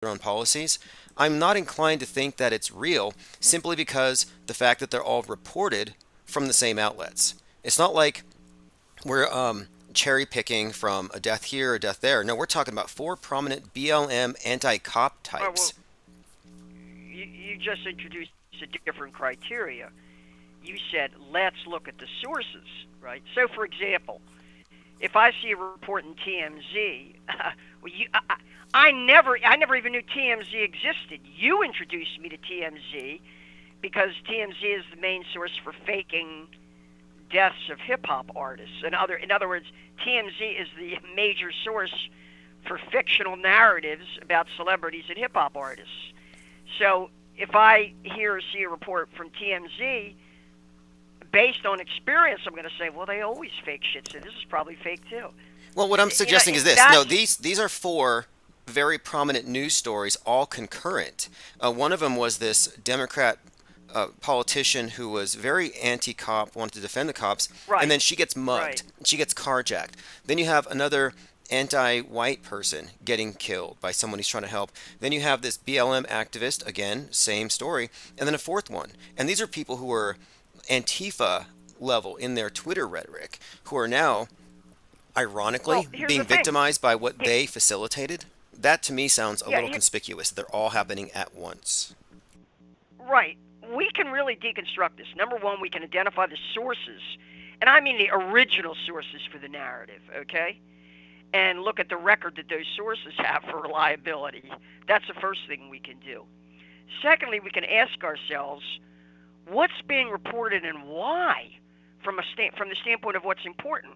their own policies. I'm not inclined to think that it's real simply because the fact that they're all reported from the same outlets. It's not like we're cherry picking from a death here, a death there. No, we're talking about four prominent BLM anti-cop Well, types. you just introduced a different criteria. You said, let's look at the sources, right? So, for example, if I see a report in TMZ, well, I never even knew TMZ existed. You introduced me to TMZ because TMZ is the main source for faking deaths of hip hop artists. In other words, TMZ is the major source for fictional narratives about celebrities and hip hop artists. So if I hear or see a report from TMZ, based on experience, I'm going to say, well, they always fake shit, so this is probably fake too. Well, what I'm You know, suggesting is this. No, that's these are four very prominent news stories, all concurrent. One of them was this Democrat politician who was very anti-cop, wanted to defend the cops, and right, then she gets mugged. right, She gets carjacked. Then you have another anti-white person getting killed by someone he's trying to help. Then you have this BLM activist, again, same story, and then a fourth one. And these are people who are Antifa level in their Twitter rhetoric, who are now well, ironically here's being the thing. victimized by what they facilitated. That to me sounds a Yeah, little conspicuous. They're all happening at once. right. We can really deconstruct this. Number one, we can identify the sources, and I mean the original sources for the narrative, okay? And look at the record that those sources have for reliability. That's the first thing we can do. Secondly, we can ask ourselves what's being reported and why from the standpoint of what's important.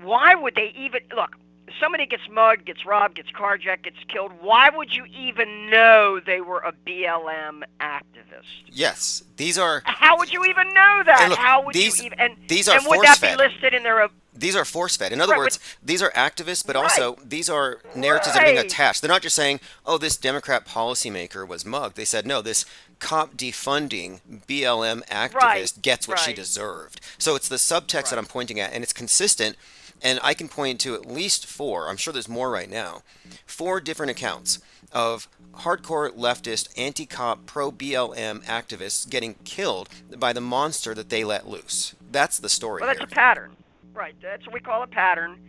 Why would they even look? If somebody gets mugged, gets robbed, gets carjacked, gets killed, why would you even know they were a BLM activist? Yes, these are, How would you even know and that? look, How would you these even these are and would force that be fed. listed in their These are force fed. In other right? words, these are activists, but Right, also these are narratives that are being right, attached. They're not just saying, "Oh, this Democrat policymaker was mugged." They said, "No, this cop defunding BLM right, activist gets what she right, deserved." So it's the subtext that I'm right. pointing at, and it's consistent. And I can point to at least four. I'm sure there's more right now. Four different accounts of hardcore leftist, anti-cop, pro-BLM activists getting killed by the monster that they let loose. That's the story Well, that's a here. pattern, right? That's what we call a pattern.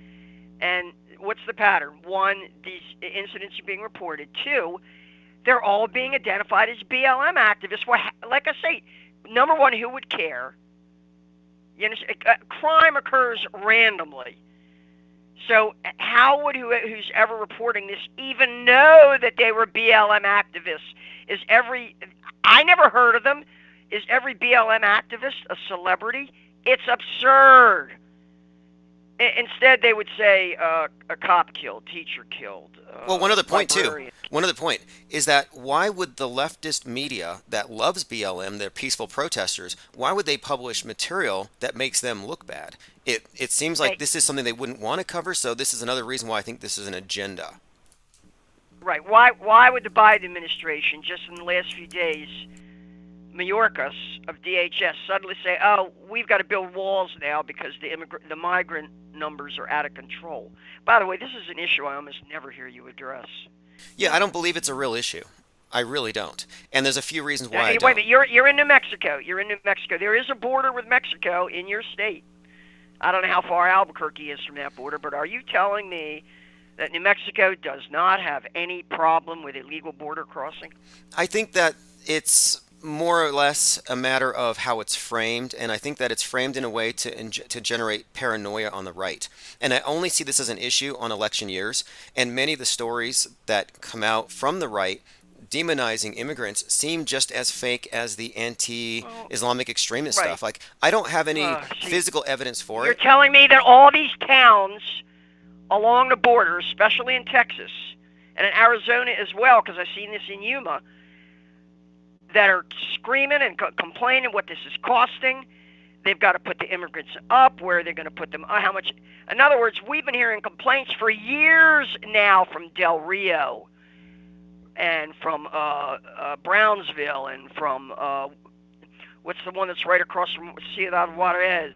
And what's the pattern? One, these incidents are being reported. Two, they're all being identified as BLM activists. Well, like I say, number one, who would care? You understand? Crime occurs randomly. So how would who's ever reporting this even know that they were BLM activists? Is every I never heard of them. Is every BLM activist a celebrity? It's absurd. Instead, they would say a cop killed, teacher killed, Well, one other point too. librarian. One other point is that why would the leftist media that loves BLM, they're peaceful protesters, why would they publish material that makes them look bad? It seems like They this is something they wouldn't want to cover, so this is another reason why I think this is an agenda. right. Why would the Biden administration just in the last few days, Mayorkas of DHS suddenly say, "Oh, we've got to build walls now because the migrant numbers are out of control." By the way, this is an issue I almost never hear you address. Yeah, I don't believe it's a real issue. I really don't. And there's a few reasons Now, why I wait a don't. minute. You're in New Mexico. You're in New Mexico. There is a border with Mexico in your state. I don't know how far Albuquerque is from that border, but are you telling me that New Mexico does not have any problem with illegal border crossing? I think that it's more or less a matter of how it's framed, and I think that it's framed in a way to generate paranoia on the right. And I only see this as an issue on election years, and many of the stories that come out from the right demonizing immigrants seem just as fake as the Well, anti-Islamic extremist right. stuff. Like, I don't have any See, physical evidence for you're it. telling me that all these towns along the border, especially in Texas and in Arizona as well, because I've seen this in Yuma, that are screaming and complaining what this is costing. They've got to put the immigrants up, where they're going to put them, how much. In other words, we've been hearing complaints for years now from Del Rio and from Brownsville and from what's the one that's right across from Ciudad Juarez?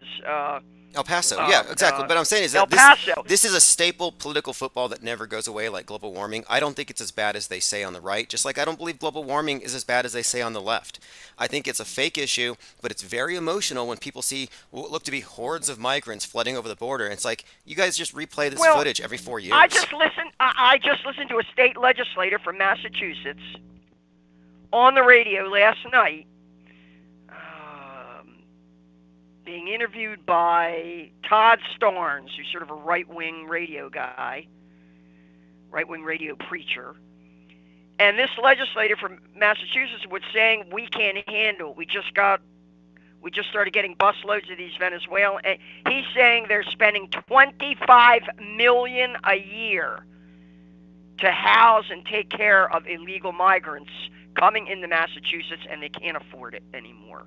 El Paso, yeah, exactly. But I'm saying is El that this Paso. this is a staple political football that never goes away, like global warming. I don't think it's as bad as they say on the right. Just like I don't believe global warming is as bad as they say on the left. I think it's a fake issue, but it's very emotional when people see what look to be hordes of migrants flooding over the border. It's like you guys just replay this Well, footage every four I years. just listened. I just listened to a state legislator from Massachusetts on the radio last night, um, being interviewed by Todd Starnes, who's sort of a right-wing radio guy, right-wing radio preacher. And this legislator from Massachusetts was saying we can't handle. We just started getting busloads of these Venezuelans. And he's saying they're spending 25 million a year to house and take care of illegal migrants coming into Massachusetts, and they can't afford it anymore.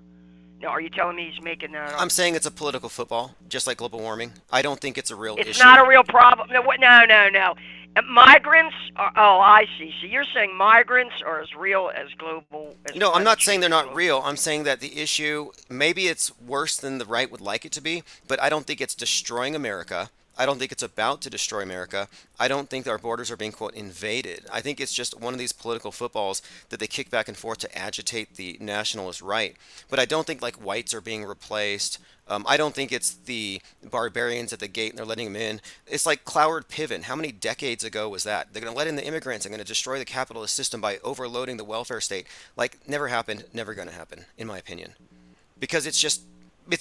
Now, are you telling me he's making that up? I'm saying it's a political football, just like global warming. I don't think it's a real It's issue. not a real problem. No, no, no, no. Migrants are, oh, I see. So you're saying migrants are as real as global as No, I'm climate not saying change they're is not global? real. I'm saying that the issue, maybe it's worse than the right would like it to be, but I don't think it's destroying America. I don't think it's about to destroy America. I don't think our borders are being, quote, invaded. I think it's just one of these political footballs that they kick back and forth to agitate the nationalist right. But I don't think, like, whites are being replaced. I don't think it's the barbarians at the gate and they're letting them in. It's like Cloward Piven. How many decades ago was that? They're going to let in the immigrants and going to destroy the capitalist system by overloading the welfare state. Like, never happened, never going to happen, in my opinion. Because it's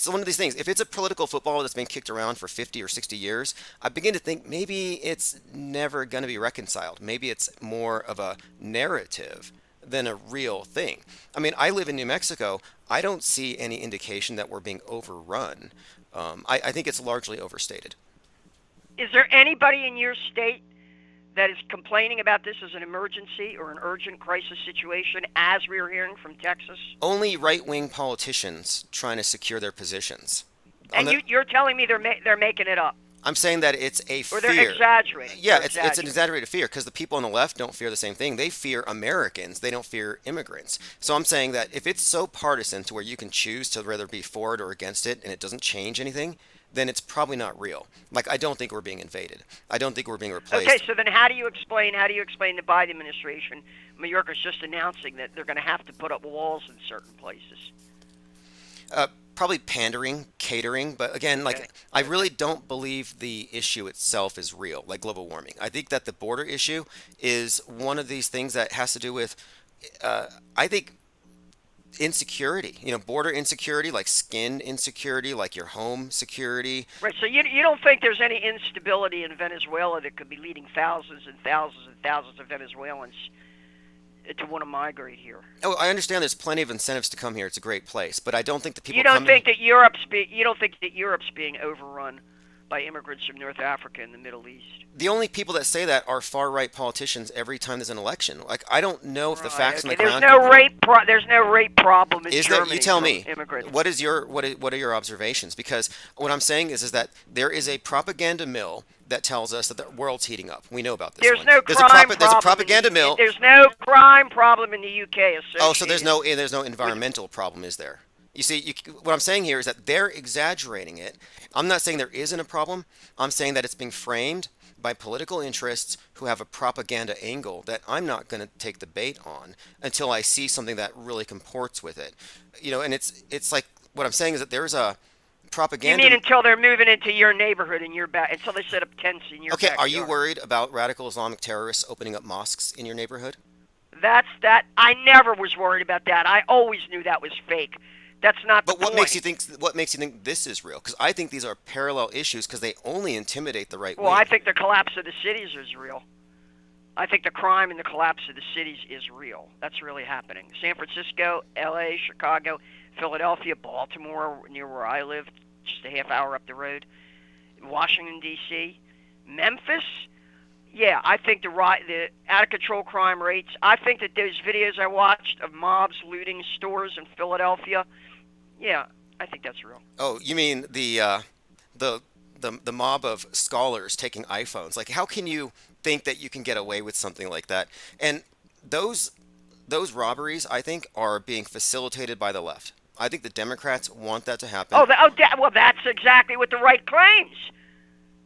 one of these things. If it's a political football that's been kicked around for 50 or 60 years, I begin to think maybe it's never going to be reconciled. Maybe it's more of a narrative than a real thing. I mean, I live in New Mexico. I don't see any indication that we're being overrun. I think it's largely overstated. Is there anybody in your state that is complaining about this as an emergency or an urgent crisis situation, as we are hearing from Texas? Only right-wing politicians trying to secure their positions. On And the, you're telling me they're making it up, I'm saying that it's a or they're fear. exaggerating? Yeah, They're it's an exaggerating. exaggerated fear because the people on the left don't fear the same thing. They fear Americans. They don't fear immigrants. So I'm saying that if it's so partisan to where you can choose to whether be for it or against it and it doesn't change anything, then it's probably not real. Like I don't think we're being invaded. I don't think we're being Okay, replaced. so then how do you explain the Biden administration? Mayorkas just announcing that they're going to have to put up walls in certain places. Probably pandering, catering, but again, Okay. like I really don't believe the issue itself is real, like global warming. I think that the border issue is one of these things that has to do with, I think, insecurity. You know, border insecurity, like skin insecurity, like your home security. Right, so you don't think there's any instability in Venezuela that could be leading thousands and thousands and thousands of Venezuelans to want to migrate here? Oh, I understand there's plenty of incentives to come here. It's a great place, but I don't think the people You don't coming. think that Europe's being overrun by immigrants from North Africa and the Middle East? The only people that say that are far right politicians every time there's an election. Like I don't know if the Right. facts on Okay. the ground. can prove- There's no rape problem in Is there? You Germany tell from me. immigrants. What are your observations? Because what I'm saying is that there is a propaganda mill that tells us that the world's heating up. We know about this There's one. no There's crime there's a problem. propaganda mill. There's no crime problem in the UK associated. Oh, so there's no environmental problem, is there? You see, what I'm saying here is that they're exaggerating it. I'm not saying there isn't a problem. I'm saying that it's being framed by political interests who have a propaganda angle that I'm not going to take the bait on until I see something that really comports with it. You know, and it's like what I'm saying is that there's a You propaganda. mean until they're moving into your neighborhood and your back, until they set up tents in your Okay, backyard? are you worried about radical Islamic terrorists opening up mosques in your neighborhood? That. I never was worried about that. I always knew that was fake. That's not the But what point. makes you think this is real? Because I think these are parallel issues because they only intimidate the right Well, wing. I think the collapse of the cities is real. I think the crime and the collapse of the cities is real. That's really happening. San Francisco, L.A., Chicago, Philadelphia, Baltimore, near where I live, just a half hour up the road, Washington, D.C., Memphis. Yeah, I think the out of control crime rates. I think that those videos I watched of mobs looting stores in Philadelphia. Yeah, I think that's real. Oh, you mean the mob of scholars taking iPhones? Like, how can you think that you can get away with something like that? And those robberies, I think, are being facilitated by the left. I think the Democrats want that to happen. Well, that's exactly what the right claims.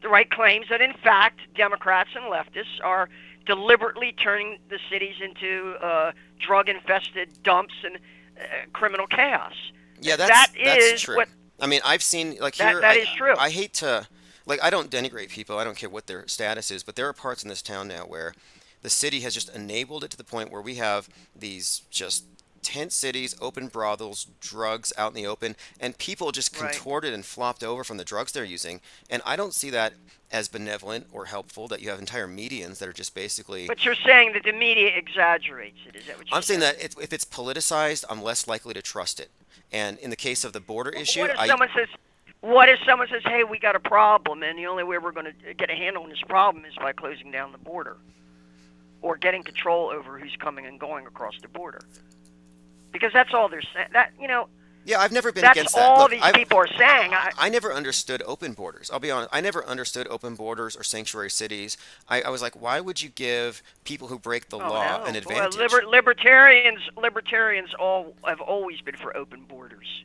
The right claims that, in fact, Democrats and leftists are deliberately turning the cities into drug-infested dumps and criminal chaos. Yeah, That that's is true. what I mean, I've seen like that here. that is true. I hate to like I don't denigrate people. I don't care what their status is, but there are parts in this town now where the city has just enabled it to the point where we have these just tent cities, open brothels, drugs out in the open, and people just Right. contorted and flopped over from the drugs they're using. And I don't see that as benevolent or helpful. That you have entire medians that are just basically. But you're saying that the media exaggerates it. Is that what I'm you're saying saying? that if it's politicized, I'm less likely to trust it. And in the case of the border issue, What if I someone says, "What if someone says, hey, we got a problem, and the only way we're going to get a handle on this problem is by closing down the border or getting control over who's coming and going across the border?" Because that's all they're saying. yeah, I've never been That's against that. all Look, these people are saying. I never understood open borders. I'll be honest. I never understood open borders or sanctuary cities. I was like, why would you give people who break the Oh law an no, boy, advantage? libertarians all have always been for open borders,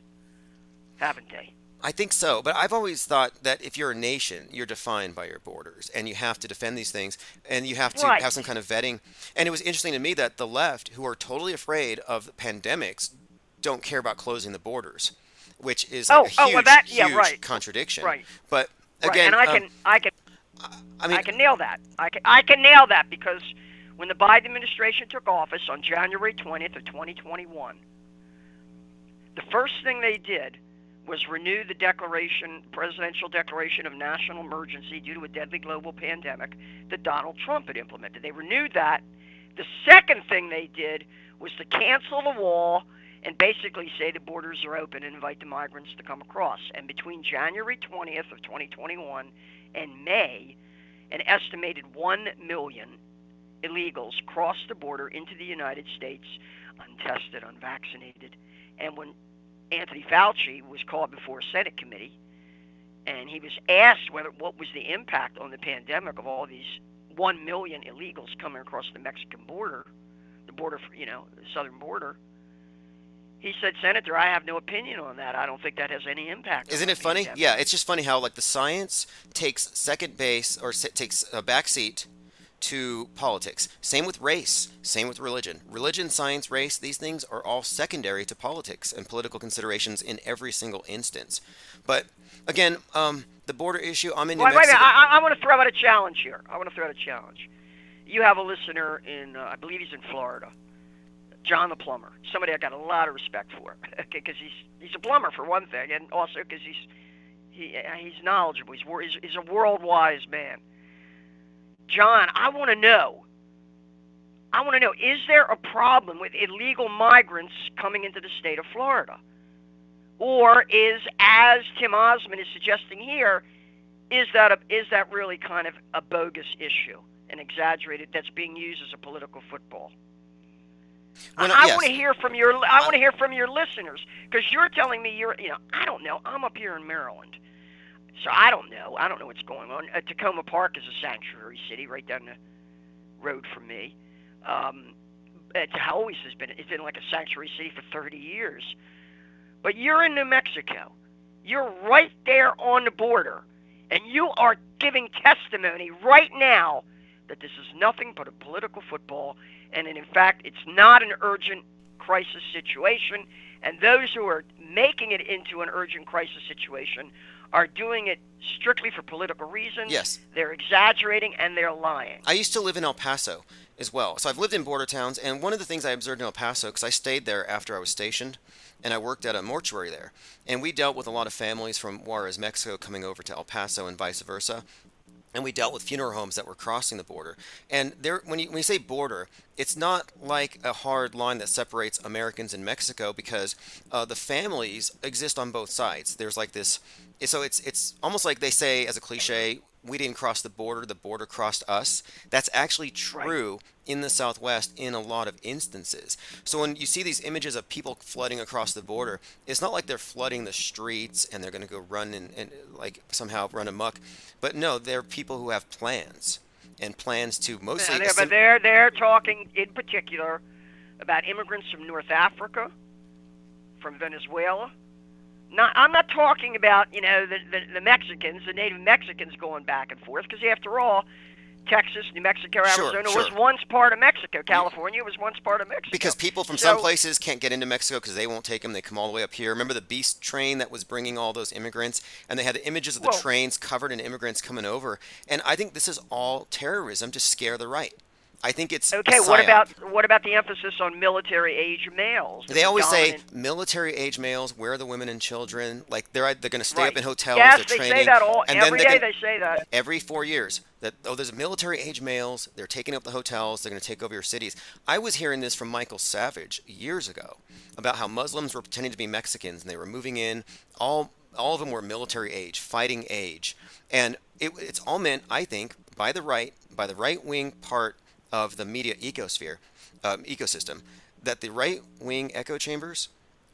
haven't they? I think so, but I've always thought that if you're a nation, you're defined by your borders, and you have to defend these things, and you have to Right. have some kind of vetting. And it was interesting to me that the left, who are totally afraid of pandemics, don't care about closing the borders, which is like a Well, huge, yeah, huge right, contradiction. right, But right. again, And I mean, I can nail that. I can nail that because when the Biden administration took office on January 20th of 2021, the first thing they did was renew the presidential declaration of national emergency due to a deadly global pandemic that Donald Trump had implemented. They renewed that. The second thing they did was to cancel the wall and basically say the borders are open and invite the migrants to come across. And between January 20th of 2021 and May, an estimated 1 million illegals crossed the border into the United States untested, unvaccinated. And when Anthony Fauci was called before a Senate committee, and he was asked what was the impact on the pandemic of all these 1 million illegals coming across the Mexican border, the border, the southern border. He said, "Senator, I have no opinion on that. I don't think that has any impact on isn't the it funny? pandemic." Yeah, it's just funny how like the science takes second base or takes a back seat to politics. Same with race, same with religion. Religion, science, race, these things are all secondary to politics and political considerations in every single instance. But again, the border issue, I'm in New Wait a minute. Mexico. I want to throw out a challenge here. You have a listener in, I believe he's in Florida, John the plumber. Somebody I got a lot of respect for, because he's a plumber for one thing, and also because he's knowledgeable. He's a world wise man. John, I want to know. Is there a problem with illegal migrants coming into the state of Florida? Or is, as Tim Osmond is suggesting here, is that really kind of a bogus issue, an exaggerated, that's being used as a political football? I Yes, want to hear from your listeners, because you're telling me I don't know. I'm up here in Maryland, so I don't know. I don't know what's going on. Tacoma Park is a sanctuary city right down the road from me. It always has been. It's been like a sanctuary city for 30 years. But you're in New Mexico. You're right there on the border, and you are giving testimony right now that this is nothing but a political football, and in fact, it's not an urgent crisis situation, and those who are making it into an urgent crisis situation are doing it strictly for political reasons. yes. They're exaggerating, and they're lying. I used to live in El Paso as well. So I've lived in border towns, and one of the things I observed in El Paso, because I stayed there after I was stationed, and I worked at a mortuary there, and we dealt with a lot of families from Juarez, Mexico, coming over to El Paso and vice versa. And we dealt with funeral homes that were crossing the border. And there, when you say border, it's not like a hard line that separates Americans and Mexico, because the families exist on both sides. There's like this, so it's almost like they say as a cliche, we didn't cross the border crossed us. That's actually Right. true in the Southwest in a lot of instances. So when you see these images of people flooding across the border, it's not like they're flooding the streets and they're going to go run and like somehow run amok. But no, they're people who have plans, and plans to mostly. But they're talking in particular about immigrants from North Africa, from Venezuela. I'm not talking about the Mexicans, the native Mexicans going back and forth, because after all, Texas, New Mexico, Sure, Arizona was sure. once part of Mexico. You, California was once part of Mexico. because people from some So, places can't get into Mexico because they won't take them. They come all the way up here. Remember the beast train that was bringing all those immigrants, and they had the images of the well, trains covered in immigrants coming over. And I think this is all terrorism to scare the right. I think it's a okay. psyop. What about the emphasis on military age males, the They always say predominant? military age males, where are the women and children? Like they're going to stay up Right. in hotels, Yes, they're they say training, that all and then every they're day. going They say that. every 4 years that there's military age males, they're taking up the hotels, they're going to take over your cities. I was hearing this from Michael Savage years ago about how Muslims were pretending to be Mexicans and they were moving in. All of them were military age, fighting age, and it's all meant, I think, by the right wing part of the media ecosystem, that the right wing echo chambers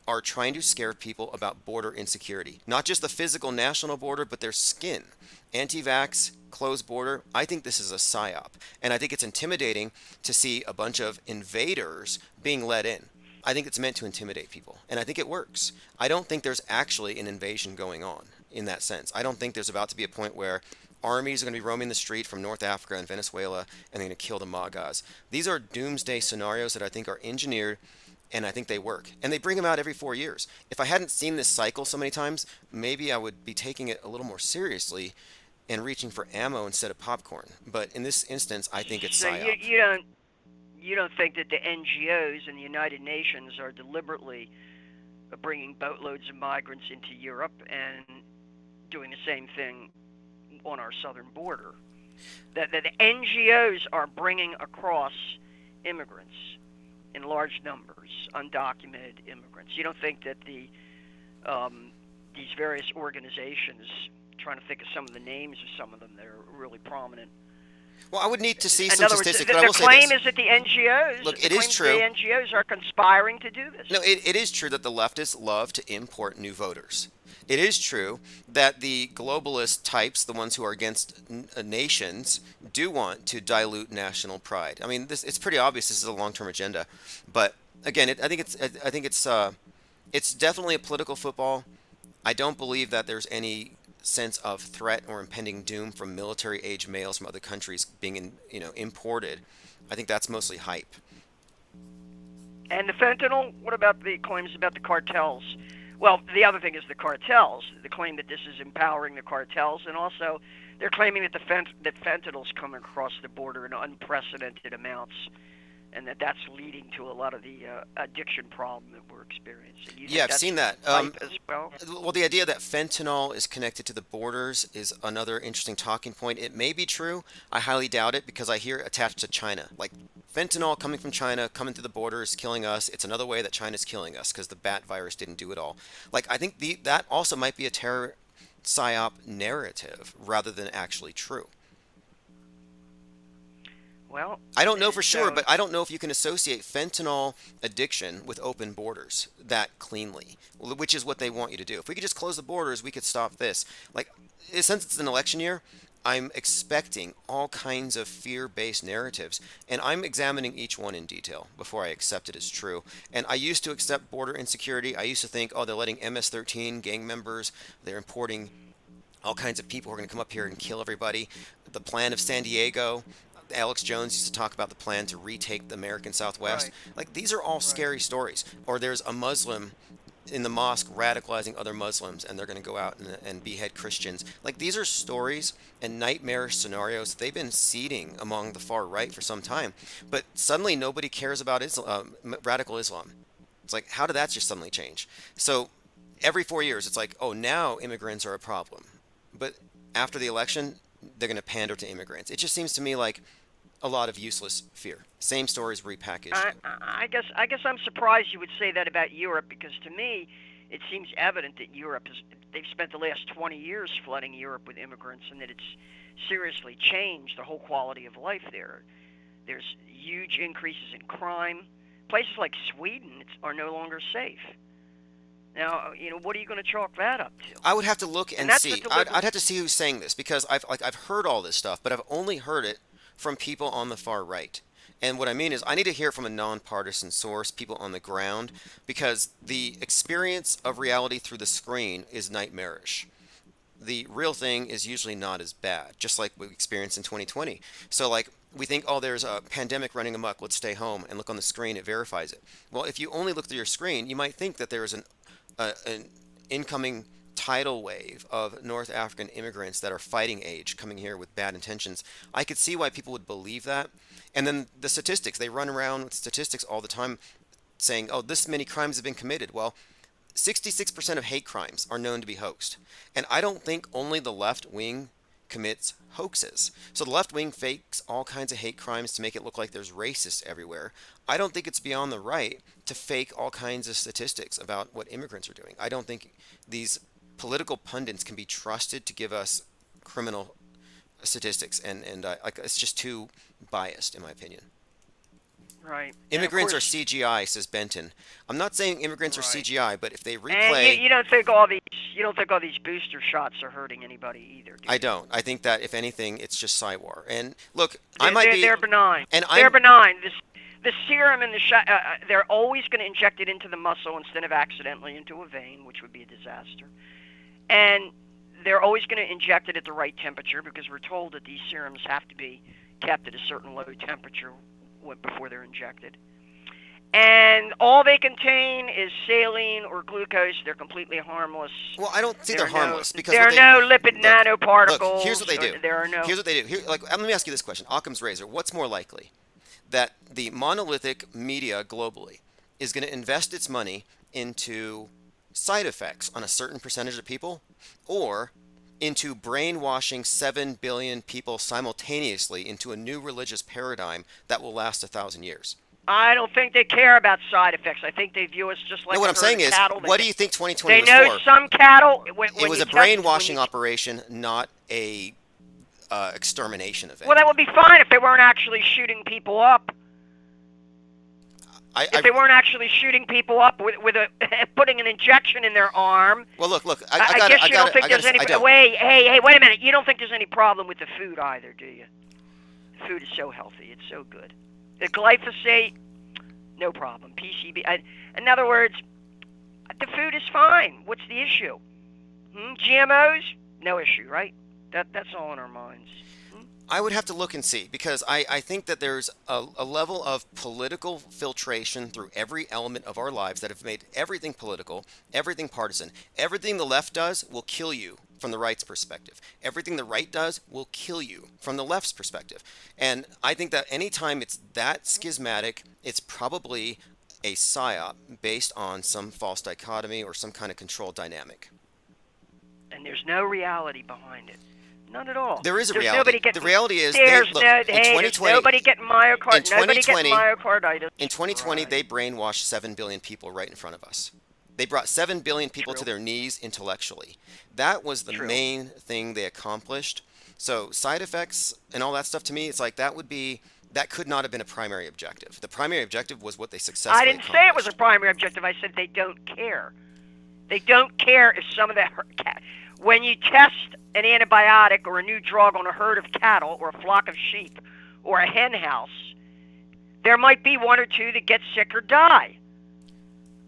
are trying to scare people about border insecurity. Not just the physical national border, but their skin. Anti vax, closed border. I think this is a psyop. And I think it's intimidating to see a bunch of invaders being let in. I think it's meant to intimidate people. And I think it works. I don't think there's actually an invasion going on in that sense. I don't think there's about to be a point where armies are going to be roaming the street from North Africa and Venezuela and they're going to kill the Magas. These are doomsday scenarios that I think are engineered and I think they work. And they bring them out every 4 years. If I hadn't seen this cycle so many times, maybe I would be taking it a little more seriously and reaching for ammo instead of popcorn. But in this instance, I think it's So psyop. you don't think that the NGOs and the United Nations are deliberately bringing boatloads of migrants into Europe and doing the same thing on our southern border? That the NGOs are bringing across immigrants in large numbers, undocumented immigrants. You don't think that these various organizations, trying to think of some of the names of some of them that are really prominent. Well, I would need to see In some other words, statistics, but I the will say claim this. is that the NGOs, Look, the it is claim is true. that the NGOs are conspiring to do this. No, it is true that the leftists love to import new voters. It is true that the globalist types, the ones who are against nations, do want to dilute national pride. I mean, it's pretty obvious this is a long-term agenda. But again, it's definitely a political football. I don't believe that there's any sense of threat or impending doom from military-age males from other countries being imported. I think that's mostly hype. And the fentanyl, what about the claims about the cartels? Well, the other thing is the cartels, the claim that this is empowering the cartels, and also they're claiming that that fentanyl's coming across the border in unprecedented amounts, and that's leading to a lot of the addiction problem that we're experiencing. You Yeah, think I've that's seen that. hype as well? Well, the idea that fentanyl is connected to the borders is another interesting talking point. It may be true. I highly doubt it because I hear it attached to China. Like fentanyl coming from China, coming through the borders, killing us. It's another way that China's killing us because the bat virus didn't do it all. Like I think that also might be a terror psyop narrative rather than actually true. Well, I don't know for sure, so but I don't know if you can associate fentanyl addiction with open borders that cleanly, which is what they want you to do. If we could just close the borders, we could stop this. Like, since it's an election year, I'm expecting all kinds of fear-based narratives, and I'm examining each one in detail before I accept it as true. And I used to accept border insecurity. I used to think, oh, they're letting MS-13 gang members, they're importing all kinds of people who are going to come up here and kill everybody. The plan of San Diego. Alex Jones used to talk about the plan to retake the American Southwest. right, Like, these are all right. scary stories. Or there's a Muslim in the mosque radicalizing other Muslims and they're going to go out and behead Christians. Like, these are stories and nightmarish scenarios. They've been seeding among the far right for some time. But suddenly nobody cares about radical Islam. It's like, how did that just suddenly change? So every 4 years, it's like, oh, now immigrants are a problem. But after the election, they're going to pander to immigrants. It just seems to me like a lot of useless fear. Same stories repackaged. I guess I'm surprised you would say that about Europe, because to me it seems evident that they've spent the last 20 years flooding Europe with immigrants, and that it's seriously changed the whole quality of life there. There's huge increases in crime. Places like Sweden are no longer safe. Now, what are you going to chalk that up to? I would have to look And and that's the see. deliberate. I'd have to see who's saying this because I've heard all this stuff, but I've only heard it from people on the far right. And what I mean is, I need to hear from a nonpartisan source, people on the ground, because the experience of reality through the screen is nightmarish. The real thing is usually not as bad, just like we experienced in 2020. So, like, we think, oh, there's a pandemic running amok, let's stay home, and look on the screen, it verifies it. Well, if you only look through your screen, you might think that there's an incoming tidal wave of North African immigrants that are fighting age coming here with bad intentions. I could see why people would believe that. And then the statistics, they run around with statistics all the time saying, oh, this many crimes have been committed. Well, 66% of hate crimes are known to be hoaxed. And I don't think only the left wing commits hoaxes. So the left wing fakes all kinds of hate crimes to make it look like there's racists everywhere. I don't think it's beyond the right to fake all kinds of statistics about what immigrants are doing. I don't think these political pundits can be trusted to give us criminal statistics, and like, it's just too biased, in my opinion. Right. And of Immigrants are course, CGI, says Benton. I'm not saying immigrants are right. CGI, but if they And replay, you don't think all these booster shots are hurting anybody either, do I you? don't. I think that if anything, it's just Psywar. And look, I They're might they're, be, they're benign. and They're I'm, benign. The serum and the shot, they're always going to inject it into the muscle instead of accidentally into a vein, which would be a disaster. And they're always going to inject it at the right temperature because we're told that these serums have to be kept at a certain low temperature before they're injected. And all they contain is saline or glucose. They're completely harmless. well, I don't see they're harmless because There what are they no lipid look. Here's nanoparticles. what they do. There are no. Here's what they do. Here, like, let me ask you this question: Occam's razor. What's more likely, that the monolithic media globally is going to invest its money into side effects on a certain percentage of people, or into brainwashing 7 billion people simultaneously into a new religious paradigm that will last 1,000 years? I don't think they care about side effects. I think they view us just like No, what a I'm herd saying of is, cattle. what do you think 2020 They was know for? some cattle. It was a brainwashing operation, not a extermination event. Well, that would be fine if they weren't actually shooting people up. If they weren't actually shooting people up with a putting an injection in their arm. Well, look. I guess you don't think there's any. Wait, hey, wait a minute. You don't think there's any problem with the food either, do you? The food is so healthy. It's so good. The glyphosate, no problem. PCB. In other words, the food is fine. What's the issue? GMOs, no issue, right? That's all in our minds. I would have to look and see, because I think that there's a level of political filtration through every element of our lives that have made everything political, everything partisan. Everything the left does will kill you from the right's perspective. Everything the right does will kill you from the left's perspective. And I think that anytime it's that schismatic, it's probably a psyop based on some false dichotomy or some kind of control dynamic. And there's no reality behind it. None at all. There is a there's reality. Nobody getting, The reality is, there's look, no, in hey, 2020, there's nobody getting myocarditis. In 2020, Right. they brainwashed 7 billion people right in front of us. They brought 7 billion people True. to their knees intellectually. That was the True. main thing they accomplished. So side effects and all that stuff, to me, it's like that could not have been a primary objective. The primary objective was what they successfully I didn't say it was a accomplished. primary objective. I said they don't care. They don't care if some of the when you test an antibiotic or a new drug on a herd of cattle or a flock of sheep or a hen house, there might be one or two that get sick or die.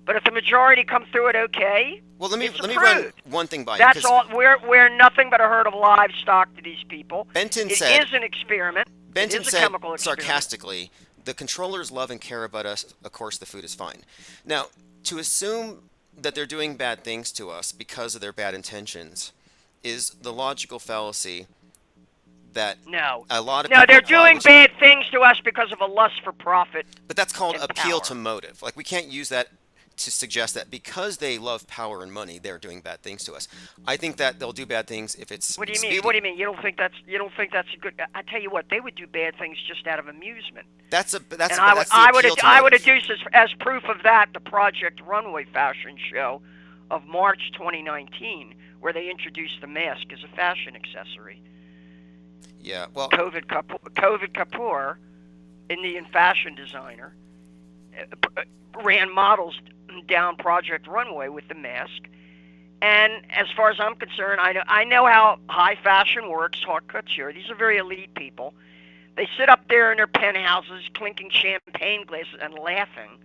But if the majority come through it okay, Well, let me it's run approved. one thing by you. That's 'Cause all. We're nothing but a herd of livestock to these people. Benton It said, is an experiment. Benton it is a said chemical experiment. sarcastically, the controllers love and care about us. Of course, the food is fine. Now, to assume that they're doing bad things to us because of their bad intentions is the logical fallacy that No. a lot of No, people they're doing follow. bad things to us because of a lust for profit. But that's called and appeal power. to motive. Like, we can't use that to suggest that because they love power and money, they're doing bad things to us. I think that they'll do bad things if it's What do you mean? expedient. What do you mean? You don't think that's a good? I tell you what, they would do bad things just out of amusement. That's And the I would appeal to I would motive. adduce as proof of that the Project Runway fashion show of March 2019, where they introduced the mask as a fashion accessory. Yeah, well, COVID Kapoor, Indian fashion designer, ran models down Project Runway with the mask. And as far as I'm concerned, I know how high fashion works, haute couture. These are very elite people. They sit up there in their penthouses, clinking champagne glasses and laughing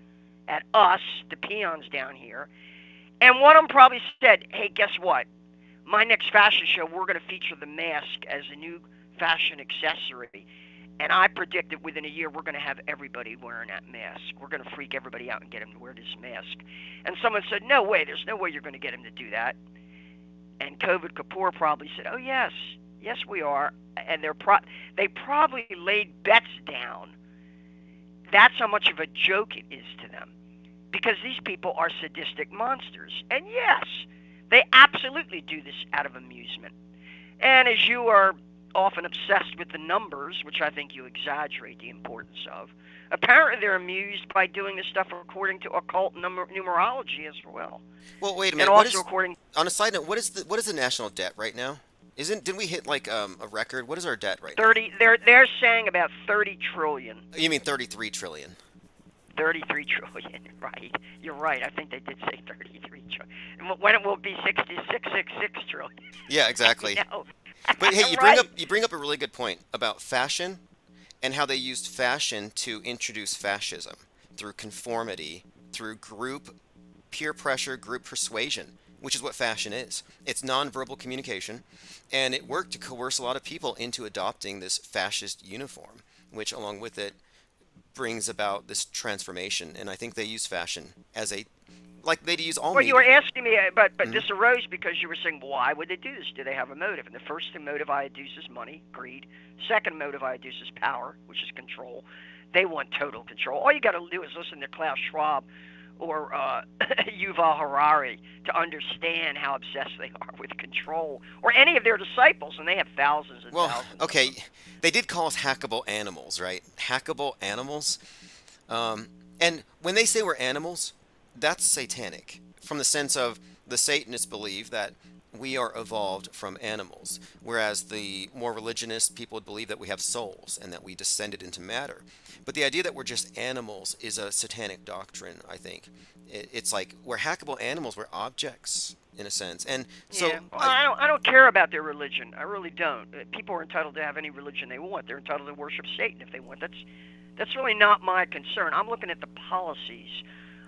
at us, the peons down here. And one of them probably said, hey, guess what? My next fashion show, we're going to feature the mask as a new fashion accessory. And I predict that within a year, we're going to have everybody wearing that mask. We're going to freak everybody out and get them to wear this mask. And someone said, no way, there's no way you're going to get him to do that. And COVID Kapoor probably said, oh, yes, we are. And they probably laid bets down. That's how much of a joke it is to them. Because these people are sadistic monsters. And yes, they absolutely do this out of amusement. And as you are often obsessed with the numbers, which I think you exaggerate the importance of, apparently they're amused by doing this stuff according to occult numerology as well. Well, wait a minute. And also according... On a side note, what is the national debt right now? Didn't we hit like a record? What is our debt right 30, now? They're saying about 30 trillion. You mean 33 trillion? 33 trillion, right. You're right. I think they did say 33 trillion. And when it will be 6666 trillion. Yeah, exactly. No. But hey, Right. you bring up a really good point about fashion and how they used fashion to introduce fascism through conformity, through peer pressure, group persuasion, which is what fashion is. It's nonverbal communication, and it worked to coerce a lot of people into adopting this fascist uniform, which along with it brings about this transformation. And I think they use fashion as like they use all Well, media. you were asking me, but this arose because you were saying, why would they do this? Do they have a motive? And the first motive I adduce is money, greed. Second motive I adduce is power, which is control. They want total control. All you got to do is listen to Klaus Schwab or Yuval Harari to understand how obsessed they are with control, or any of their disciples, and they have thousands and thousands. Okay, they did call us hackable animals, right? Hackable animals. And when they say we're animals, that's satanic, from the sense of the Satanists believe that we are evolved from animals, whereas the more religionist people would believe that we have souls and that we descended into matter. But the idea that we're just animals is a satanic doctrine, I think. It's like we're hackable animals, we're objects in a sense. And so yeah. Well, I don't care about their religion. I really don't. People are entitled to have any religion they want. They're entitled to worship Satan if they want. That's really not my concern. I'm looking at the policies.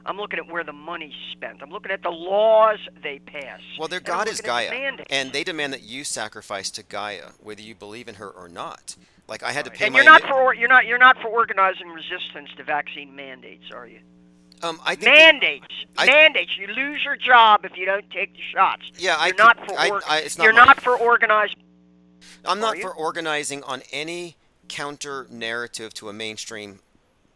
I'm looking at where the money's spent. I'm looking at the laws they pass. Well, their God is Gaia, and they demand that you sacrifice to Gaia, whether you believe in her or not. Like I had to pay and my. You're not for organizing resistance to vaccine mandates, are you? I think mandates. You lose your job if you don't take the shots. Yeah, you're not for organized. I'm not for organizing on any counter narrative to a mainstream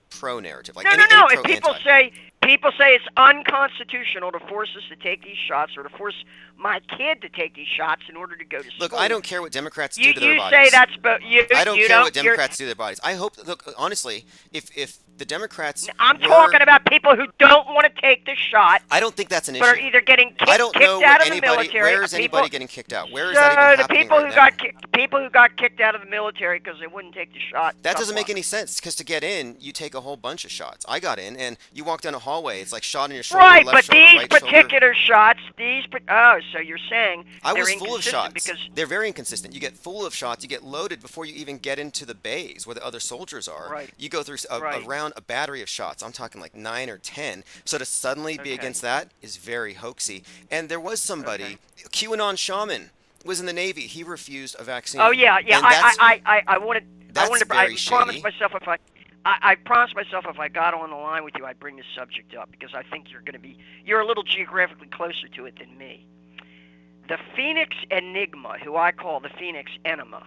pro narrative. Like no. If people say it's unconstitutional to force us to take these shots, or to force my kid to take these shots in order to go to school. Look, I don't care what Democrats do to their bodies. You say that's, but I don't care what Democrats do to their bodies. I hope. Look, honestly, if the Democrats. I'm talking about people who don't want to take the shot. I don't think that's an issue. But are either getting kicked out of the military. Where is anybody getting kicked out? Where is that even happening people who got kicked out of the military because they wouldn't take the shot. That doesn't make any sense, because to get in, you take a whole bunch of shots. I got in, and you walk down a hallway. It's like shot in your shoulder, right, left but shoulder, these right particular shoulder. shots, so you're saying I was they're full of shots. Because they're very inconsistent. You get full of shots. You get loaded before you even get into the bays where the other soldiers are. Right. You go through a battery of shots. I'm talking like 9 or 10. So to suddenly be against that is very hoaxy. And there was somebody, QAnon shaman, was in the Navy. He refused a vaccine. Oh yeah. And I wanted. That's I wanted. very I shady. promised myself I promised myself if I got on the line with you, I'd bring this subject up, because I think you're a little geographically closer to it than me. The Phoenix Enigma, who I call the Phoenix Enema.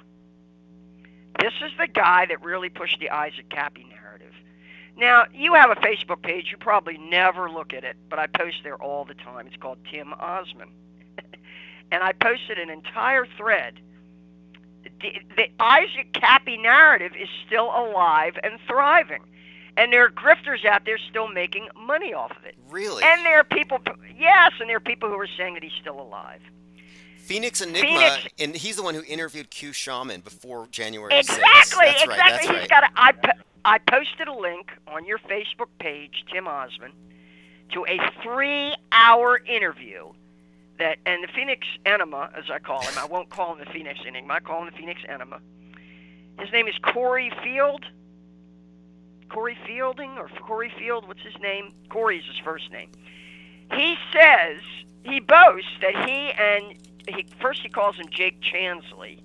This is the guy that really pushed the Isaac Cappy narrative. Now, you have a Facebook page. You probably never look at it, but I post there all the time. It's called Tim Osman. And I posted an entire thread. The Isaac Cappy narrative is still alive and thriving. And there are grifters out there still making money off of it. Really? And there are people, yes, and there are people who are saying that he's still alive. Phoenix Enigma, and he's the one who interviewed Q Shaman before January 6th. Exactly. That's He's right. got I posted a link on your Facebook page, Tim Osman, to a 3-hour interview and the Phoenix Enema, as I call him, I won't call him the Phoenix Enigma, I call him the Phoenix Enema. His name is Corey Field. Corey Fielding or Corey Field, what's his name? Corey's his first name. He says, he boasts that first he calls him Jake Chansley,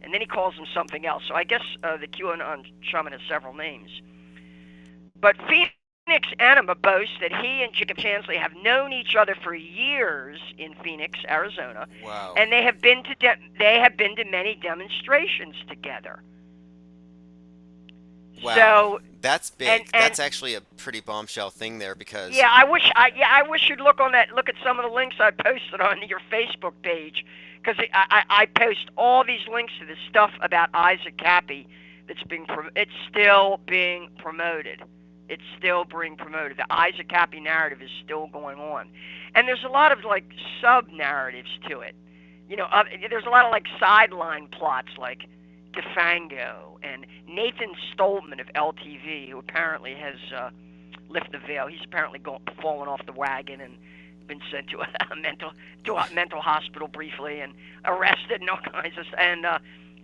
and then he calls him something else. So I guess the QAnon shaman has several names. But Phoenix Anima boasts that he and Jacob Chansley have known each other for years in Phoenix, Arizona, Wow. and they have been to many demonstrations together. Wow. So that's big. and That's actually a pretty bombshell thing there because yeah, I wish you'd look at some of the links I posted on your Facebook page, because I post all these links to this stuff about Isaac Cappy it's still being promoted. It's still being promoted. The Isaac Cappy narrative is still going on, and there's a lot of like sub narratives to it. There's a lot of like sideline plots like Defango and Nathan Stoltman of LTV, who apparently has lifted the veil. He's apparently fallen off the wagon and been sent to a mental hospital briefly and arrested and all kinds of. And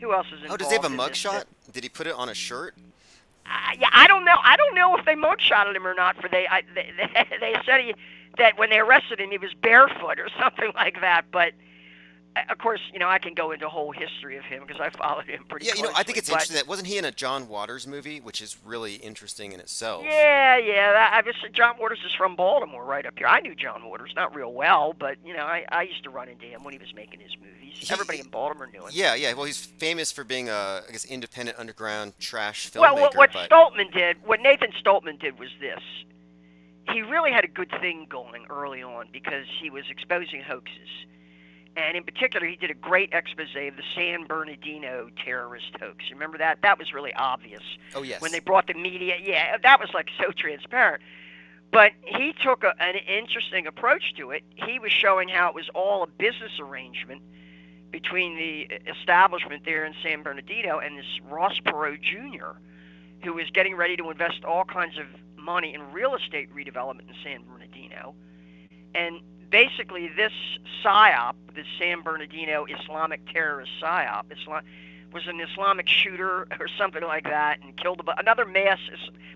who else is involved? Oh, does he have a in mugshot? Did he put it on a shirt? Yeah, I don't know. I don't know if they mugshotted him or not. They said that when they arrested him, he was barefoot or something like that. But of course, I can go into a whole history of him because I followed him pretty closely. I think it's interesting that wasn't he in a John Waters movie, which is really interesting in itself. Yeah. John Waters is from Baltimore, right up here. I knew John Waters, not real well, but I used to run into him when he was making his movies. Everybody in Baltimore knew him. Yeah. Well, he's famous for being a, I guess, independent underground trash filmmaker. Well, what Nathan Stoltman did was this. He really had a good thing going early on because he was exposing hoaxes. And in particular, he did a great expose of the San Bernardino terrorist hoax. You remember that? That was really obvious. Oh, yes. When they brought the media, yeah, that was like so transparent. But he took an interesting approach to it. He was showing how it was all a business arrangement between the establishment there in San Bernardino and this Ross Perot Jr., who was getting ready to invest all kinds of money in real estate redevelopment in San Bernardino. And basically, this Psyop, this San Bernardino Islamic terrorist Psyop, was an Islamic shooter or something like that and killed another mass.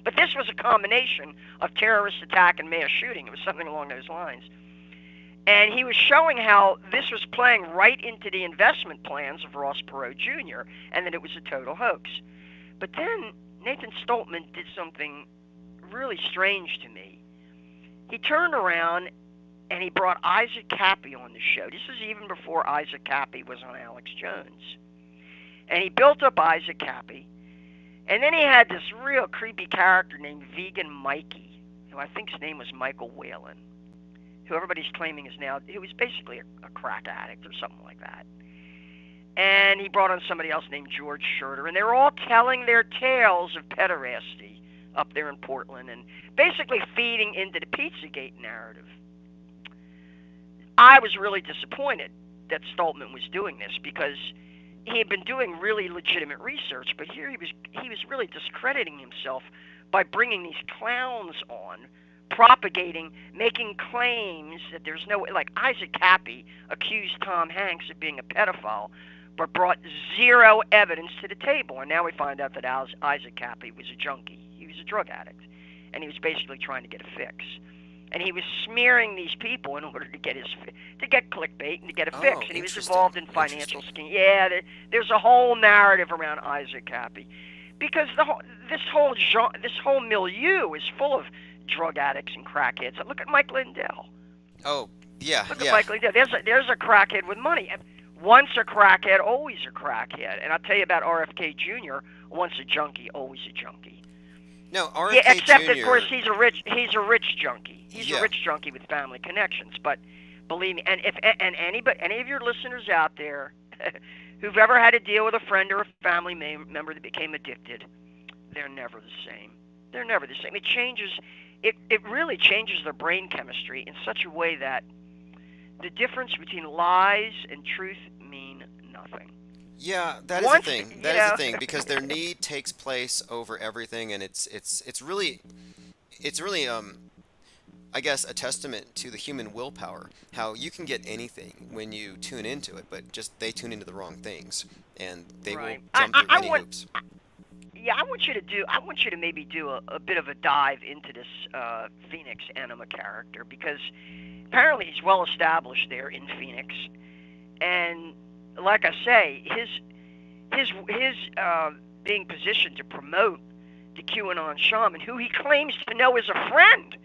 But this was a combination of terrorist attack and mass shooting. It was something along those lines. And he was showing how this was playing right into the investment plans of Ross Perot Jr. and that it was a total hoax. But then Nathan Stoltman did something really strange to me. He turned around and he brought Isaac Cappy on the show. This is even before Isaac Cappy was on Alex Jones. And he built up Isaac Cappy. And then he had this real creepy character named Vegan Mikey, who I think his name was Michael Whalen, who everybody's claiming is now, he was basically a crack addict or something like that. And he brought on somebody else named George Schurter. And they were all telling their tales of pederasty up there in Portland and basically feeding into the Pizzagate narrative. I was really disappointed that Stoltman was doing this because he had been doing really legitimate research, but here he was really discrediting himself by bringing these clowns on, propagating, making claims that there's no way. Like Isaac Cappy accused Tom Hanks of being a pedophile, but brought zero evidence to the table, and now we find out that Isaac Cappy was a junkie. He was a drug addict, and he was basically trying to get a fix. And he was smearing these people in order to get clickbait and to get a fix. And he was involved in financial schemes. Yeah, there's a whole narrative around Isaac Cappy, because this whole milieu is full of drug addicts and crackheads. Look at Mike Lindell. Oh, yeah, Look at Mike Lindell. There's a crackhead with money. Once a crackhead, always a crackhead. And I'll tell you about RFK Jr. Once a junkie, always a junkie. No, RFK Yeah, except Jr. of course he's a rich junkie. He's a rich junkie with family connections. But believe me, and if any of your listeners out there who've ever had to deal with a friend or a family member that became addicted, they're never the same. They're never the same. It really changes their brain chemistry in such a way that the difference between lies and truth mean nothing. Yeah, that is the thing. That is the thing, because their need takes place over everything, and it's really I guess, a testament to the human willpower. How you can get anything when you tune into it, but just they tune into the wrong things, and they will Right. jump through I any want. hoops. Yeah, I want you to do. I want you to maybe do a bit of a dive into this Phoenix Anima character, because apparently he's well established there in Phoenix, and like I say, his being positioned to promote the QAnon shaman, who he claims to know as a friend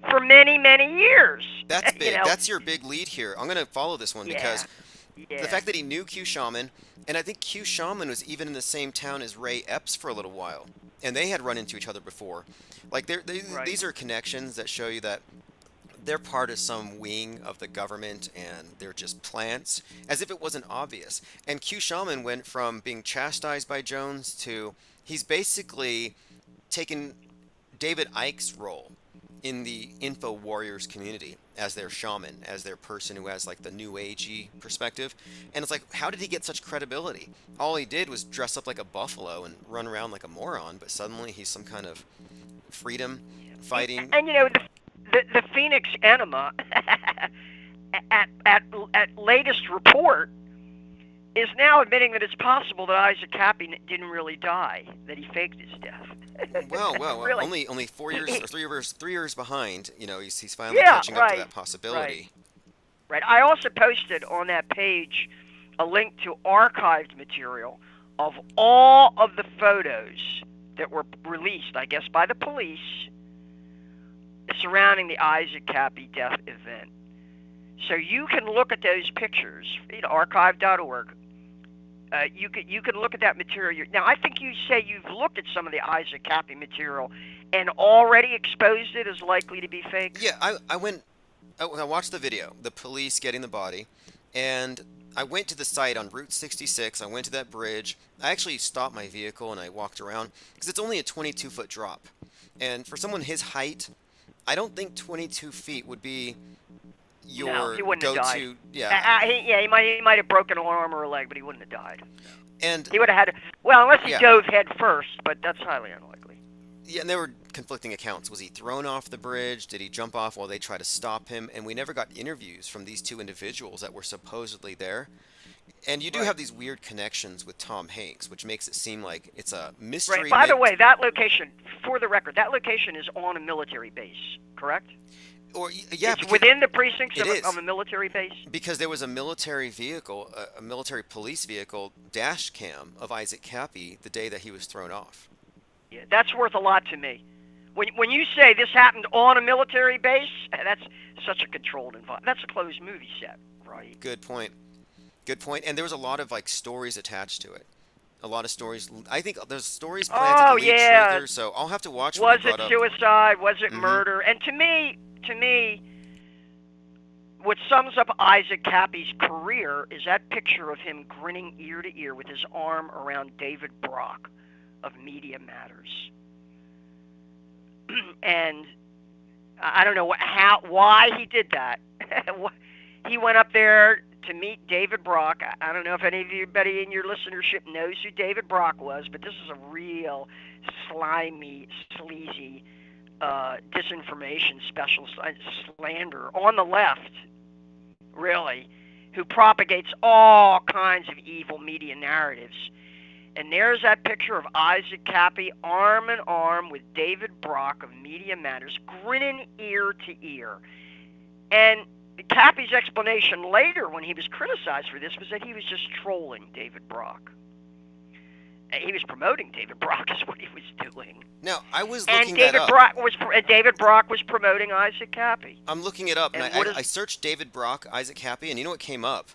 for many, many years. That's you big. know, That's your big lead here. I'm gonna follow this one yeah, because the yeah, fact that he knew Q Shaman, and I think Q Shaman was even in the same town as Ray Epps for a little while, and they had run into each other before. Like right, these are connections that show you that they're part of some wing of the government and they're just plants, as if it wasn't obvious. And Q Shaman went from being chastised by Jones to he's basically taken David Icke's role in the info warriors community as their shaman, as their person who has like the new agey perspective. And it's like, how did he get such credibility? All he did was dress up like a buffalo and run around like a moron, but suddenly he's some kind of freedom fighting. and the Phoenix Enema at latest report is now admitting that it's possible that Isaac Cappy didn't really die, that he faked his death. Well, Really? only 4 years or 3 years behind. You know, he's finally Yeah, catching up to right, that right, possibility. right. I also posted on that page a link to archived material of all of the photos that were released, I guess, by the police surrounding the Isaac Cappy death event. So you can look at those pictures, archive.org. You can look at that material. Now, I think you say you've looked at some of the Isaac Cappy material and already exposed it as likely to be fake. Yeah, I watched the video, the police getting the body, and I went to the site on Route 66. I went to that bridge. I actually stopped my vehicle and I walked around because it's only a 22-foot drop. And for someone his height, I don't think 22 feet would be No, your he wouldn't have died. go-to. Yeah, He might have broken an arm or a leg, but he wouldn't have died. and He would have had, well, unless he yeah, dove head first, but that's highly unlikely. yeah, and there were conflicting accounts. Was he thrown off the bridge? Did he jump off while they tried to stop him? And we never got interviews from these two individuals that were supposedly there. And you do Right. have these weird connections with Tom Hanks, which makes it seem like it's a Right. mystery. By the way, that location, for the record, that location is on a military base, correct? Or yeah, It's within the precincts it is of a military base. because there was a military vehicle, a military police vehicle dash cam of Isaac Cappy the day that he was thrown off. Yeah, that's worth a lot to me. When you say this happened on a military base, that's such a controlled environment. That's a closed movie set, right? Good point. Good point. And there was a lot of like stories attached to it. A lot of stories. I think there's stories planted to Oh lead yeah. truthers. So I'll have to watch what Was you it brought up. suicide? Was it Hmm. murder? And to me, what sums up Isaac Cappy's career is that picture of him grinning ear to ear with his arm around David Brock of Media Matters. And I don't know why he did that. He went up there to meet David Brock. I don't know if anybody in your listenership knows who David Brock was, but this is a real slimy, sleazy disinformation specialist, slander on the left, really, who propagates all kinds of evil media narratives. And there's that picture of Isaac Cappy arm in arm with David Brock of Media Matters, grinning ear to ear. And Cappy's explanation later, when he was criticized for this, was that he was just trolling David Brock. He was promoting David Brock, is what he was doing. Now I was And looking that up. David Brock was promoting Isaac Cappy. I'm looking it up, and And I searched David Brock, Isaac Cappy, and you know what came up?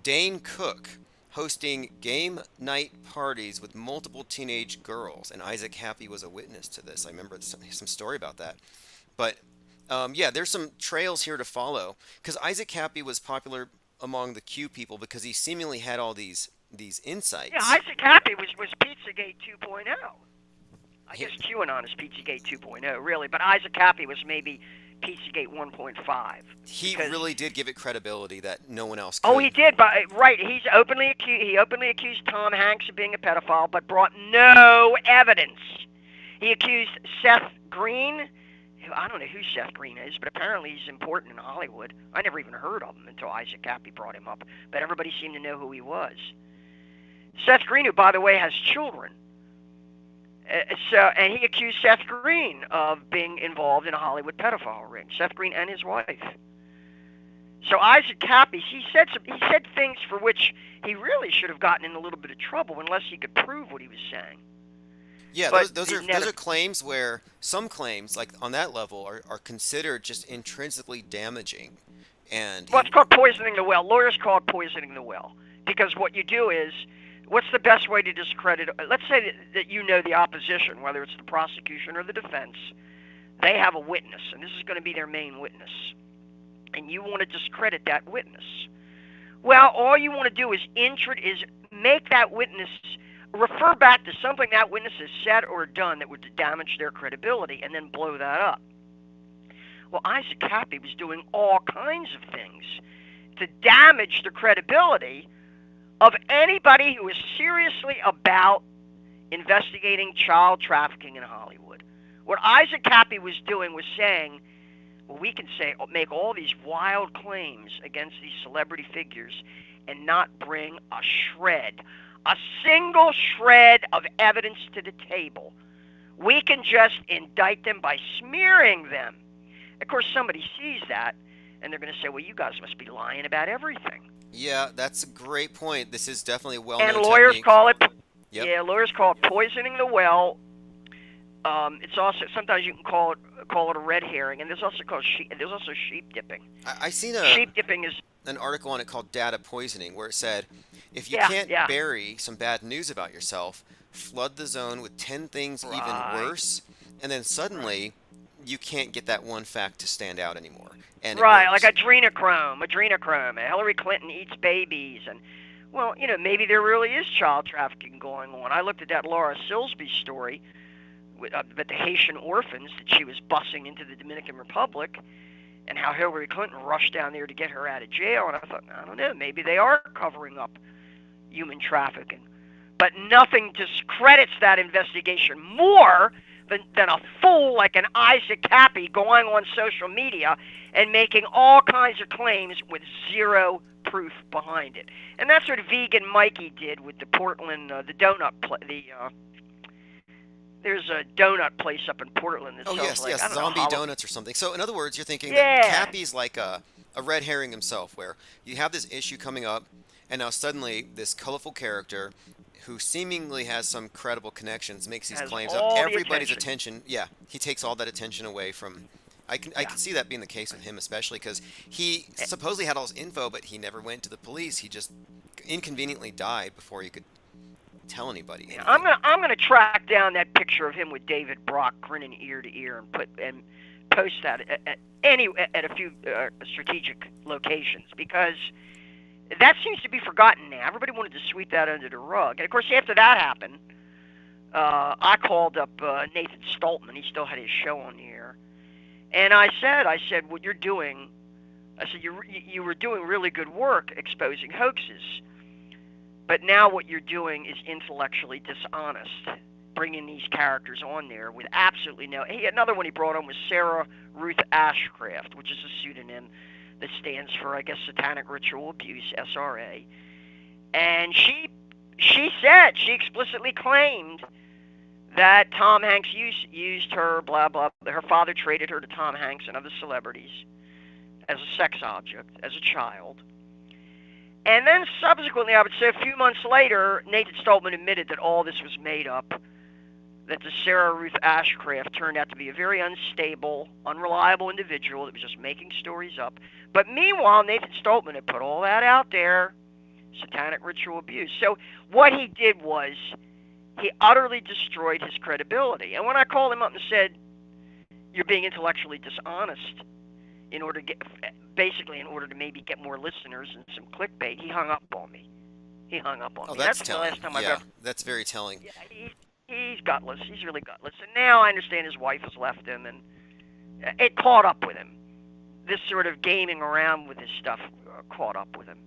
Dane Cook hosting game night parties with multiple teenage girls, and Isaac Cappy was a witness to this. I remember some story about that. But yeah, there's some trails here to follow because Isaac Cappy was popular among the Q people because he seemingly had all these insights. Yeah, Isaac Cappy was Pizzagate 2.0. I He- guess QAnon is Pizzagate 2.0, really, but Isaac Cappy was maybe Pizzagate 1.5. He because- really did give it credibility that no one else could. Oh, he did, but right, he openly accused Tom Hanks of being a pedophile, but brought no evidence. He accused Seth Green, I don't know who Seth Green is, but apparently he's important in Hollywood. I never even heard of him until Isaac Cappy brought him up, but everybody seemed to know who he was. Seth Green, who, by the way, has children. And he accused Seth Green of being involved in a Hollywood pedophile ring. Seth Green and his wife. So Isaac Cappy, he said things for which he really should have gotten in a little bit of trouble unless he could prove what he was saying. Yeah, But those are claims where some claims, like on that level, are considered just intrinsically damaging. And Well, it's called poisoning the well. Lawyers call it poisoning the well. Because what you do is, what's the best way to discredit? Let's say that you know the opposition, whether it's the prosecution or the defense. They have a witness, and this is going to be their main witness. And you want to discredit that witness. Well, all you want to do is make that witness refer back to something that witness has said or done that would damage their credibility, and then blow that up. Well, Isaac Cappy was doing all kinds of things to damage the credibility of anybody who is seriously about investigating child trafficking in Hollywood. What Isaac Cappy was doing was saying, well, we can make all these wild claims against these celebrity figures and not bring a single shred of evidence to the table. We can just indict them by smearing them. Of course, somebody sees that, and they're going to say, well, you guys must be lying about everything. yeah, that's a great point. This is definitely a well-known And lawyers technique. call it, Yep. lawyers call it poisoning the well. It's also, sometimes you can call it a red herring, and there's also sheep dipping. I seen Sheep dipping is an article on it called Data Poisoning, where it said, if you Yeah, can't yeah. bury some bad news about yourself, flood the zone with 10 things even Right. worse, and then suddenly you can't get that one fact to stand out anymore. And it right, works. like adrenochrome. Hillary Clinton eats babies, and well, maybe there really is child trafficking going on. I looked at that Laura Silsby story about the Haitian orphans that she was busing into the Dominican Republic, and how Hillary Clinton rushed down there to get her out of jail. And I thought, I don't know, maybe they are covering up human trafficking. But nothing discredits that investigation more than a fool like an Isaac Cappy going on social media and making all kinds of claims with zero proof behind it. And that's what Vegan Mikey did with the Portland, the donut, there's a donut place up in Portland that Oh, sells yes, like, yes, I don't know, zombie donuts or something. So, in other words, you're thinking that Yeah. Cappy's like a red herring himself, where you have this issue coming up, and now suddenly this colorful character who seemingly has some credible connections makes these Has claims. all the Everybody's attention. yeah, he takes all that attention away from. I Yeah. can see that being the case with him, especially because he supposedly had all his info, but he never went to the police. He just inconveniently died before he could tell anybody anything. I'm gonna track down that picture of him with David Brock grinning ear to ear and post that at a few strategic locations, because that seems to be forgotten now. Everybody wanted to sweep that under the rug, and of course after that happened, I called up Nathan Stoltman. He still had his show on the air, and I said what you're doing. I said you were doing really good work exposing hoaxes. But now what you're doing is intellectually dishonest, bringing these characters on there with absolutely no... Another one he brought on was Sarah Ruth Ashcraft, which is a pseudonym that stands for, I guess, Satanic Ritual Abuse, SRA. And she explicitly claimed that Tom Hanks used her, blah, blah. Her father traded her to Tom Hanks and other celebrities as a sex object, as a child. And then subsequently, I would say a few months later, Nathan Stoltman admitted that all this was made up, that the Sarah Ruth Ashcraft turned out to be a very unstable, unreliable individual that was just making stories up. But meanwhile, Nathan Stoltman had put all that out there, satanic ritual abuse. So what he did was he utterly destroyed his credibility. And when I called him up and said, you're being intellectually dishonest, in order to maybe get more listeners and some clickbait, he hung up on me. Oh, me. that's the telling. last time I've Yeah, ever... that's very telling. Yeah, he's gutless. He's really gutless. And now I understand his wife has left him, and it caught up with him. This sort of gaming around with his stuff caught up with him.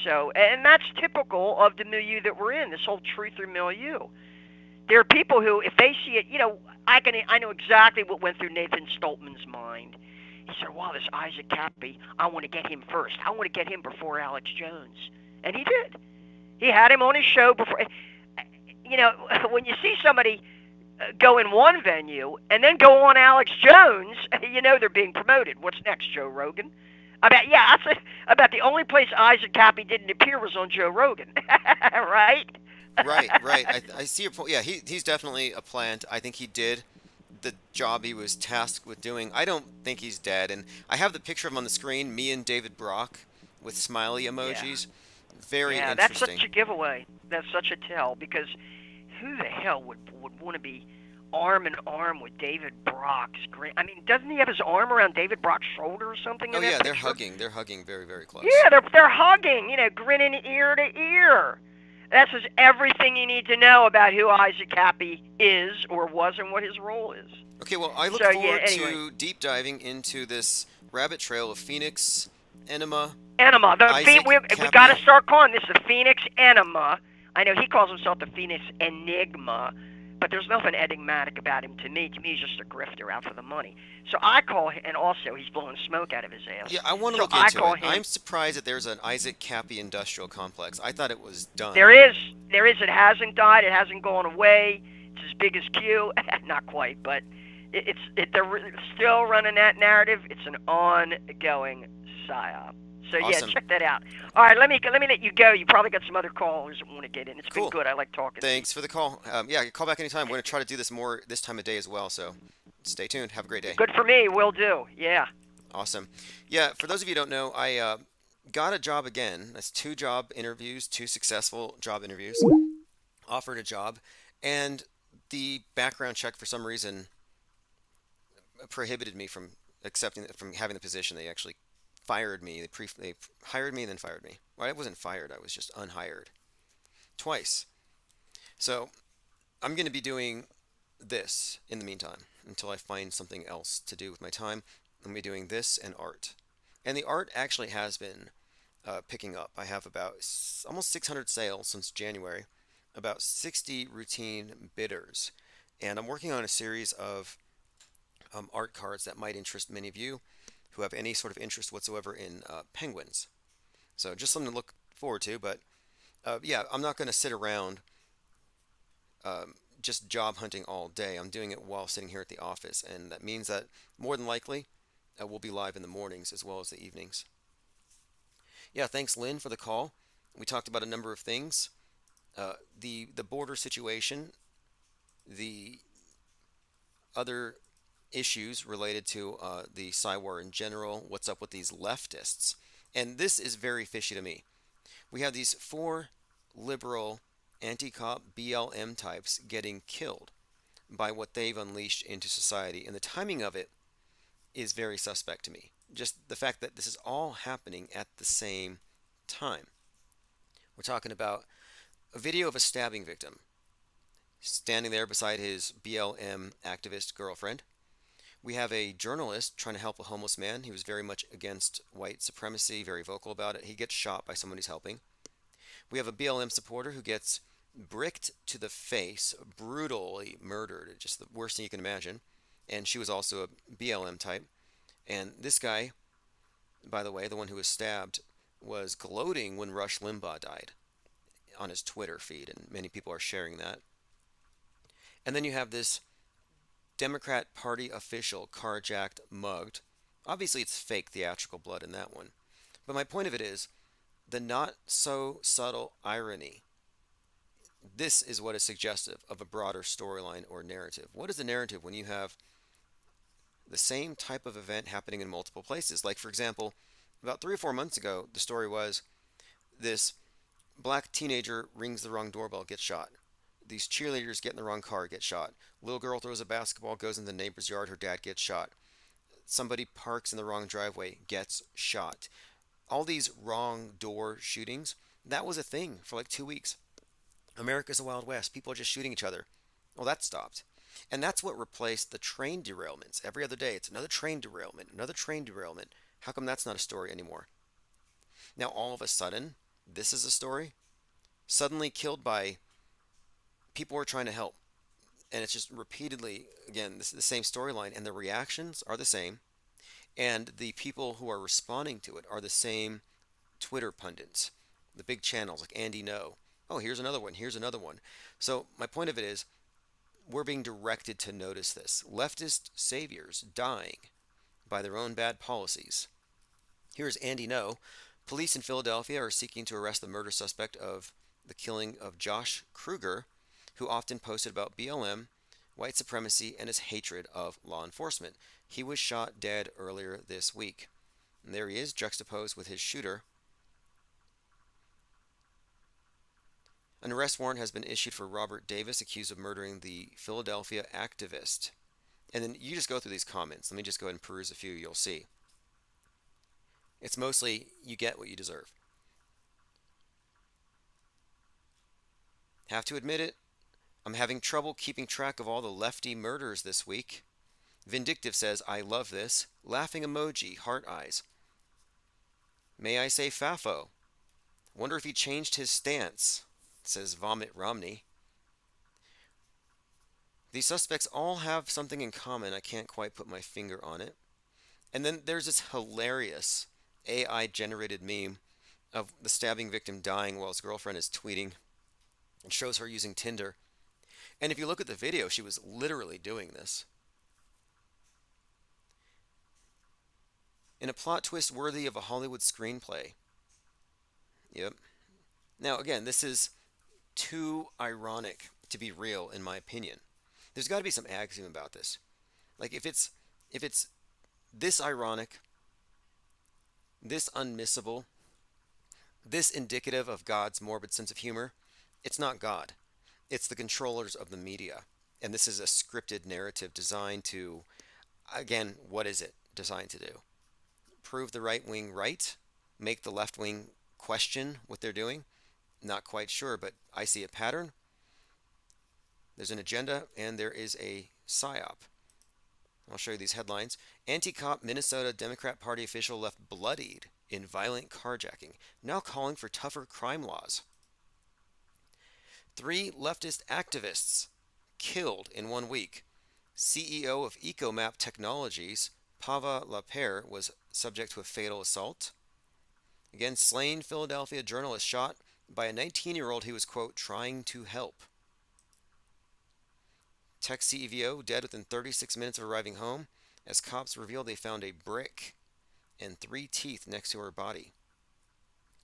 So, and that's typical of the milieu that we're in, this whole truther milieu. There are people who, if they see it, I know exactly what went through Nathan Stoltman's mind. He said, "Wow, this Isaac Cappy, I want to get him first. I want to get him before Alex Jones," and he did. He had him on his show before. You know, when you see somebody go in one venue and then go on Alex Jones, you know they're being promoted. What's next, Joe Rogan? I bet the only place Isaac Cappy didn't appear was on Joe Rogan, right? Right, right. I see your point. Yeah, he's definitely a plant. I think he did the job he was tasked with doing. I don't think he's dead. And I have the picture of him on the screen, me and David Brock with smiley Yeah, emojis. Very yeah, that's interesting. such a giveaway. That's such a tell because who the hell would want to be arm in arm with David Brock's great? I mean, doesn't he have his arm around David Brock's shoulder or something Oh in that yeah, they're picture? hugging. They're hugging very, very close. Yeah, they're hugging, you know, grinning ear to ear. That's just everything you need to know about who Isaac Cappy is or was and what his role is. Okay, well, I look So yeah, forward anyway, to deep diving into this rabbit trail of Phoenix, Enema, Enema. Isaac We got to Cappy. start calling this the Phoenix Enema. I know he calls himself the Phoenix Enigma, but there's nothing enigmatic about him to me. To me, he's just a grifter out for the money. So I call him, and also he's blowing smoke out of his ass. Yeah, I want to So look I into call it. him. I'm surprised that there's an Isaac Cappy industrial complex. I thought it was done. There is, there is. It hasn't died. It hasn't gone away. It's as big as Q. Not quite, but they're still running that narrative. It's an ongoing psyop. So yeah, Awesome. check that out. All right, let me let you go. You probably got some other callers that want to get in. It's been Cool. good. I like talking to you. Thanks for the call. Yeah, call back anytime. We're going to try to do this more this time of day as well. So stay tuned. Have a great day. Good for me. Will do. Yeah. Awesome. Yeah, for those of you who don't know, I got a job again. That's two job interviews, two successful job interviews. Offered a job, and the background check for some reason prohibited me from from having the position. They actually fired me. They hired me and then fired me. Well, I wasn't fired. I was just unhired twice. So I'm going to be doing this in the meantime until I find something else to do with my time. I'm going to be doing this and art. And the art actually has been picking up. I have about almost 600 sales since January, about 60 routine bidders. And I'm working on a series of art cards that might interest many of you who have any sort of interest whatsoever in penguins. So just something to look forward to. But yeah, I'm not going to sit around just job hunting all day. I'm doing it while sitting here at the office, and that means that more than likely we'll be live in the mornings as well as the evenings. Yeah, thanks, Lynn, for the call. We talked about a number of things. The border situation, the other issues related to the Psy war in general, what's up with these leftists. And this is very fishy to me. We have these four liberal anti-cop BLM types getting killed by what they've unleashed into society. And the timing of it is very suspect to me. Just the fact that this is all happening at the same time. We're talking about a video of a stabbing victim standing there beside his BLM activist girlfriend. We have a journalist trying to help a homeless man. He was very much against white supremacy, very vocal about it. He gets shot by someone he's helping. We have a BLM supporter who gets bricked to the face, brutally murdered, just the worst thing you can imagine. And she was also a BLM type. And this guy, by the way, the one who was stabbed, was gloating when Rush Limbaugh died on his Twitter feed, and many people are sharing that. And then you have this Democrat Party official carjacked, mugged. Obviously, it's fake theatrical blood in that one. But my point of it is the not so subtle irony. This is what is suggestive of a broader storyline or narrative. What is the narrative when you have the same type of event happening in multiple places? Like, for example, about 3 or 4 months ago, the story was this black teenager rings the wrong doorbell, gets shot. These cheerleaders get in the wrong car, get shot. Little girl throws a basketball, goes in the neighbor's yard, her dad gets shot. Somebody parks in the wrong driveway, gets shot. All these wrong door shootings, that was a thing for like 2 weeks. America's a Wild West. People are just shooting each other. Well, that stopped. And that's what replaced the train derailments. Every other day, it's another train derailment, another train derailment. How come that's not a story anymore? Now, all of a sudden, this is a story? Suddenly killed by people who are trying to help. And it's just repeatedly, again, this is the same storyline, and the reactions are the same, and the people who are responding to it are the same Twitter pundits, the big channels like Andy No. Oh, here's another one. Here's another one. So my point of it is, we're being directed to notice this. Leftist saviors dying by their own bad policies. Here's Andy No. Police in Philadelphia are seeking to arrest the murder suspect of the killing of Josh Kruger, who often posted about BLM, white supremacy, and his hatred of law enforcement. He was shot dead earlier this week. And there he is, juxtaposed with his shooter. An arrest warrant has been issued for Robert Davis, accused of murdering the Philadelphia activist. And then you just go through these comments. Let me just go ahead and peruse a few, you'll see. It's mostly, you get what you deserve. Have to admit it, I'm having trouble keeping track of all the lefty murders this week. Vindictive says, I love this. Laughing emoji, heart eyes. May I say Fafo? Wonder if he changed his stance, says Vomit Romney. These suspects all have something in common. I can't quite put my finger on it. And then there's this hilarious AI generated meme of the stabbing victim dying while his girlfriend is tweeting. It shows her using Tinder. And if you look at the video, she was literally doing this. In a plot twist worthy of a Hollywood screenplay. Yep. Now, again, this is too ironic to be real, in my opinion. There's got to be some axiom about this. Like, if it's this ironic, this unmissable, this indicative of God's morbid sense of humor, it's not God. It's the controllers of the media. And this is a scripted narrative designed to, again, what is it designed to do? Prove the right wing right? Make the left wing question what they're doing? Not quite sure, but I see a pattern. There's an agenda, and there is a psyop. I'll show you these headlines. Anti-cop Minnesota Democrat Party official left bloodied in violent carjacking, now calling for tougher crime laws. 3 leftist activists killed in 1 week. CEO of EcoMap Technologies, Pava Lapere, was subject to a fatal assault. Again, slain Philadelphia journalist shot by a 19-year-old he was, quote, trying to help. Tech CEO dead within 36 minutes of arriving home as cops revealed they found a brick and 3 teeth next to her body.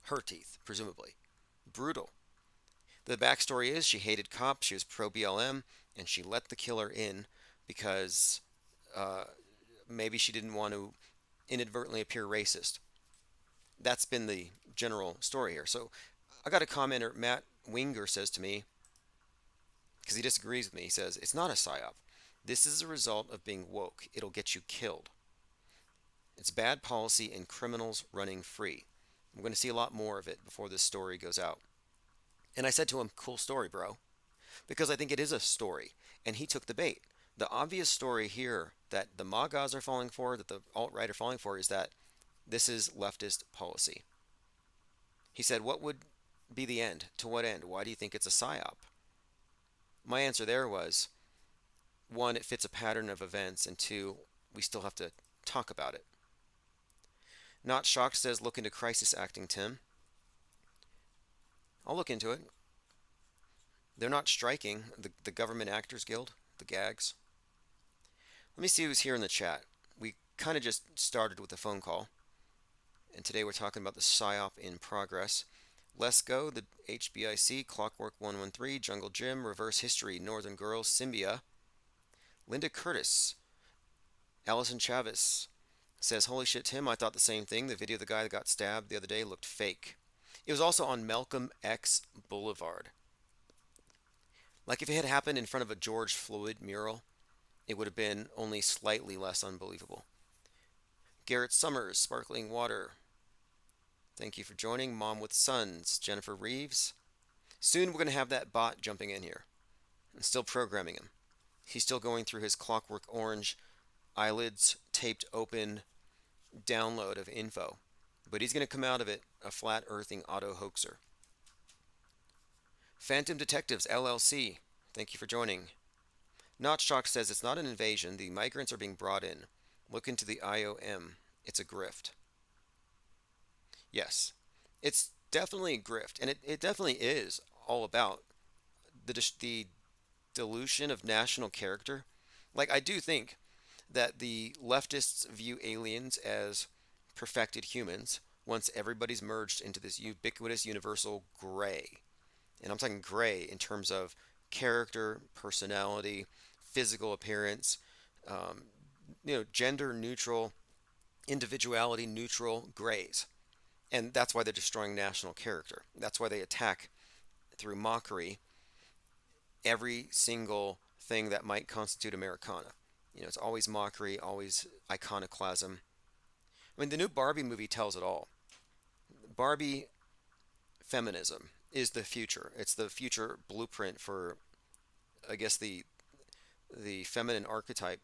Her teeth, presumably. Brutal. The backstory is she hated cops, she was pro-BLM, and she let the killer in because maybe she didn't want to inadvertently appear racist. That's been the general story here. So I got a commenter, Matt Winger, says to me, because he disagrees with me, he says, it's not a psyop. This is a result of being woke. It'll get you killed. It's bad policy and criminals running free. I'm going to see a lot more of it before this story goes out. And I said to him, cool story, bro. Because I think it is a story. And he took the bait. The obvious story here that the MAGAs are falling for, that the alt-right are falling for, is that this is leftist policy. He said, what would be the end? To what end? Why do you think it's a psyop? My answer there was, 1, it fits a pattern of events, and 2, we still have to talk about it. Not Shocked says, look into crisis acting, Tim. I'll look into it. They're not striking, the Government Actors Guild, the GAGs. Let me see who's here in the chat. We kind of just started with a phone call, and today we're talking about the PSYOP in progress. Let's Go, the HBIC, Clockwork 113, Jungle Jim, Reverse History, Northern Girls, Symbia. Linda Curtis, Allison Chavez says, holy shit, Tim, I thought the same thing. The video of the guy that got stabbed the other day looked fake. It was also on Malcolm X Boulevard. Like if it had happened in front of a George Floyd mural, it would have been only slightly less unbelievable. Garrett Summers, Sparkling Water. Thank you for joining. Mom with Sons, Jennifer Reeves. Soon we're going to have that bot jumping in here. I'm still programming him. He's still going through his Clockwork Orange, eyelids taped open download of info. But he's going to come out of it a flat-earthing auto-hoaxer. Phantom Detectives, LLC. Thank you for joining. Notshock says it's not an invasion. The migrants are being brought in. Look into the IOM. It's a grift. Yes, it's definitely a grift, and it definitely is all about the dilution of national character. Like, I do think that the leftists view aliens as perfected humans once everybody's merged into this ubiquitous universal gray. And I'm talking gray in terms of character, personality, physical appearance, um, gender neutral, individuality neutral grays. And that's why they're destroying national character. That's why they attack through mockery every single thing that might constitute Americana. It's always mockery, always iconoclasm. I mean, the new Barbie movie tells it all. Barbie feminism is the future. It's the future blueprint for, I guess, the feminine archetype.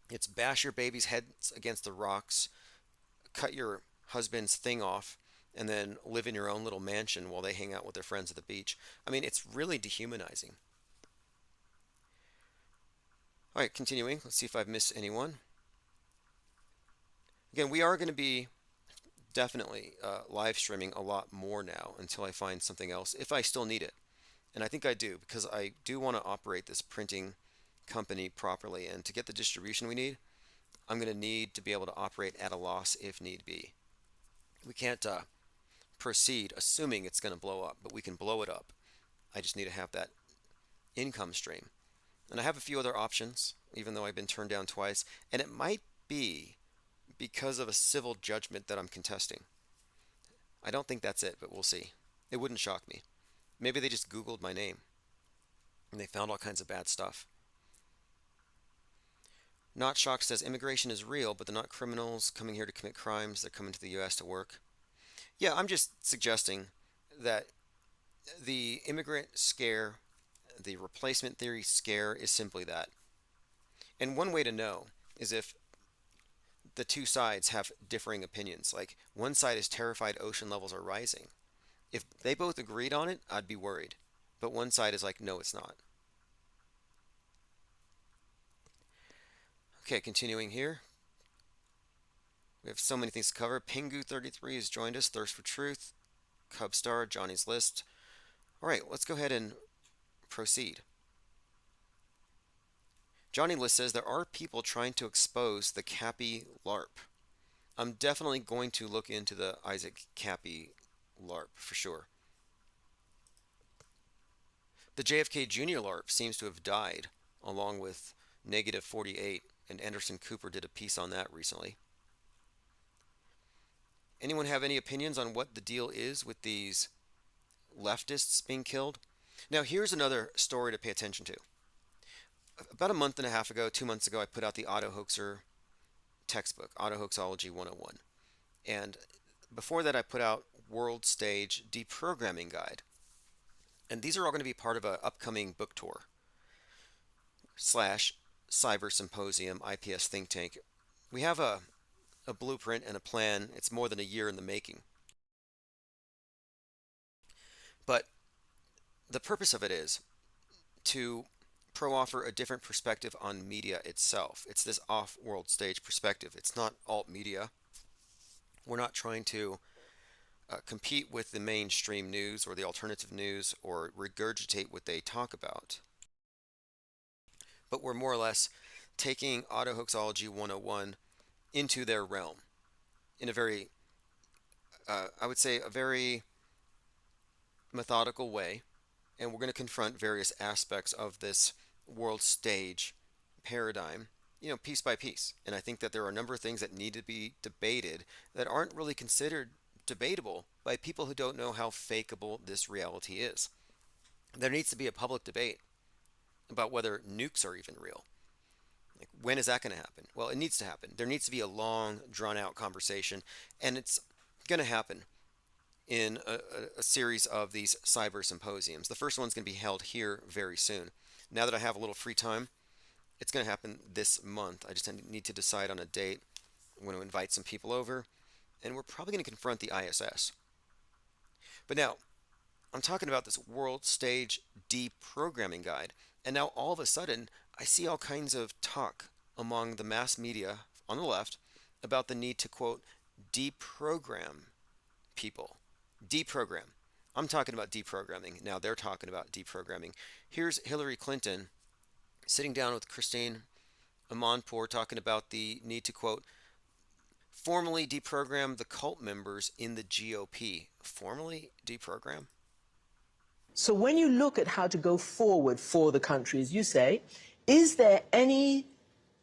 It's bash your baby's heads against the rocks, cut your husband's thing off, and then live in your own little mansion while they hang out with their friends at the beach. I mean, it's really dehumanizing. All right, continuing. Let's see if I've missed anyone. Again, we are going to be definitely live streaming a lot more now until I find something else, if I still need it. And I think I do, because I do want to operate this printing company properly. And to get the distribution we need, I'm going to need to be able to operate at a loss if need be. We can't proceed assuming it's going to blow up, but we can blow it up. I just need to have that income stream. And I have a few other options, even though I've been turned down twice. And it might be because of a civil judgment that I'm contesting. I don't think that's it, but we'll see. It wouldn't shock me. Maybe they just Googled my name and they found all kinds of bad stuff. Not Shocked says immigration is real, but they're not criminals coming here to commit crimes. They're coming to the U.S. to work. Yeah, I'm just suggesting that the immigrant scare, the replacement theory scare, is simply that. And one way to know is if the two sides have differing opinions. Like, one side is terrified ocean levels are rising. If they both agreed on it, I'd be worried. But one side is like, no, it's not. Okay, continuing here. We have so many things to cover. Pingu33 has joined us. Thirst for Truth. Cubstar. Johnny's List. All right, let's go ahead and proceed. Johnny List says there are people trying to expose the Cappy LARP. I'm definitely going to look into the Isaac Cappy LARP for sure. The JFK Jr. LARP seems to have died, along with Negative 48, and Anderson Cooper did a piece on that recently. Anyone have any opinions on what the deal is with these leftists being killed? Now, here's another story to pay attention to. About a month and a half ago, 2 months ago, I put out the Auto Hoaxer textbook, Auto Hoaxology 101. And before that, I put out World Stage Deprogramming Guide. And these are all going to be part of an upcoming book tour slash cyber symposium IPS think tank. We have a blueprint and a plan. It's more than a year in the making. But the purpose of it is to offer a different perspective on media itself. It's this off-world stage perspective. It's not alt media. We're not trying to compete with the mainstream news or the alternative news or regurgitate what they talk about. But we're more or less taking Auto Hoaxology 101 into their realm in a very, I would say, a very methodical way. And we're going to confront various aspects of this world stage paradigm, piece by piece. And I think that there are a number of things that need to be debated that aren't really considered debatable by people who don't know how fakeable this reality is. There needs to be a public debate about whether nukes are even real. Like, when is that going to happen? Well, it needs to happen. There needs to be a long, drawn-out conversation, and it's going to happen in a series of these cyber symposiums. The first one's going to be held here very soon. Now that I have a little free time, it's going to happen this month. I just need to decide on a date. I'm going to invite some people over, and we're probably going to confront the ISS. But now, I'm talking about this world stage deprogramming guide, and now all of a sudden, I see all kinds of talk among the mass media on the left about the need to, quote, deprogram people. Deprogram. I'm talking about deprogramming. Now they're talking about deprogramming. Here's Hillary Clinton sitting down with Christine Amanpour talking about the need to, quote, formally deprogram the cult members in the GOP. Formally deprogram? So when you look at how to go forward for the country, as you say, is there any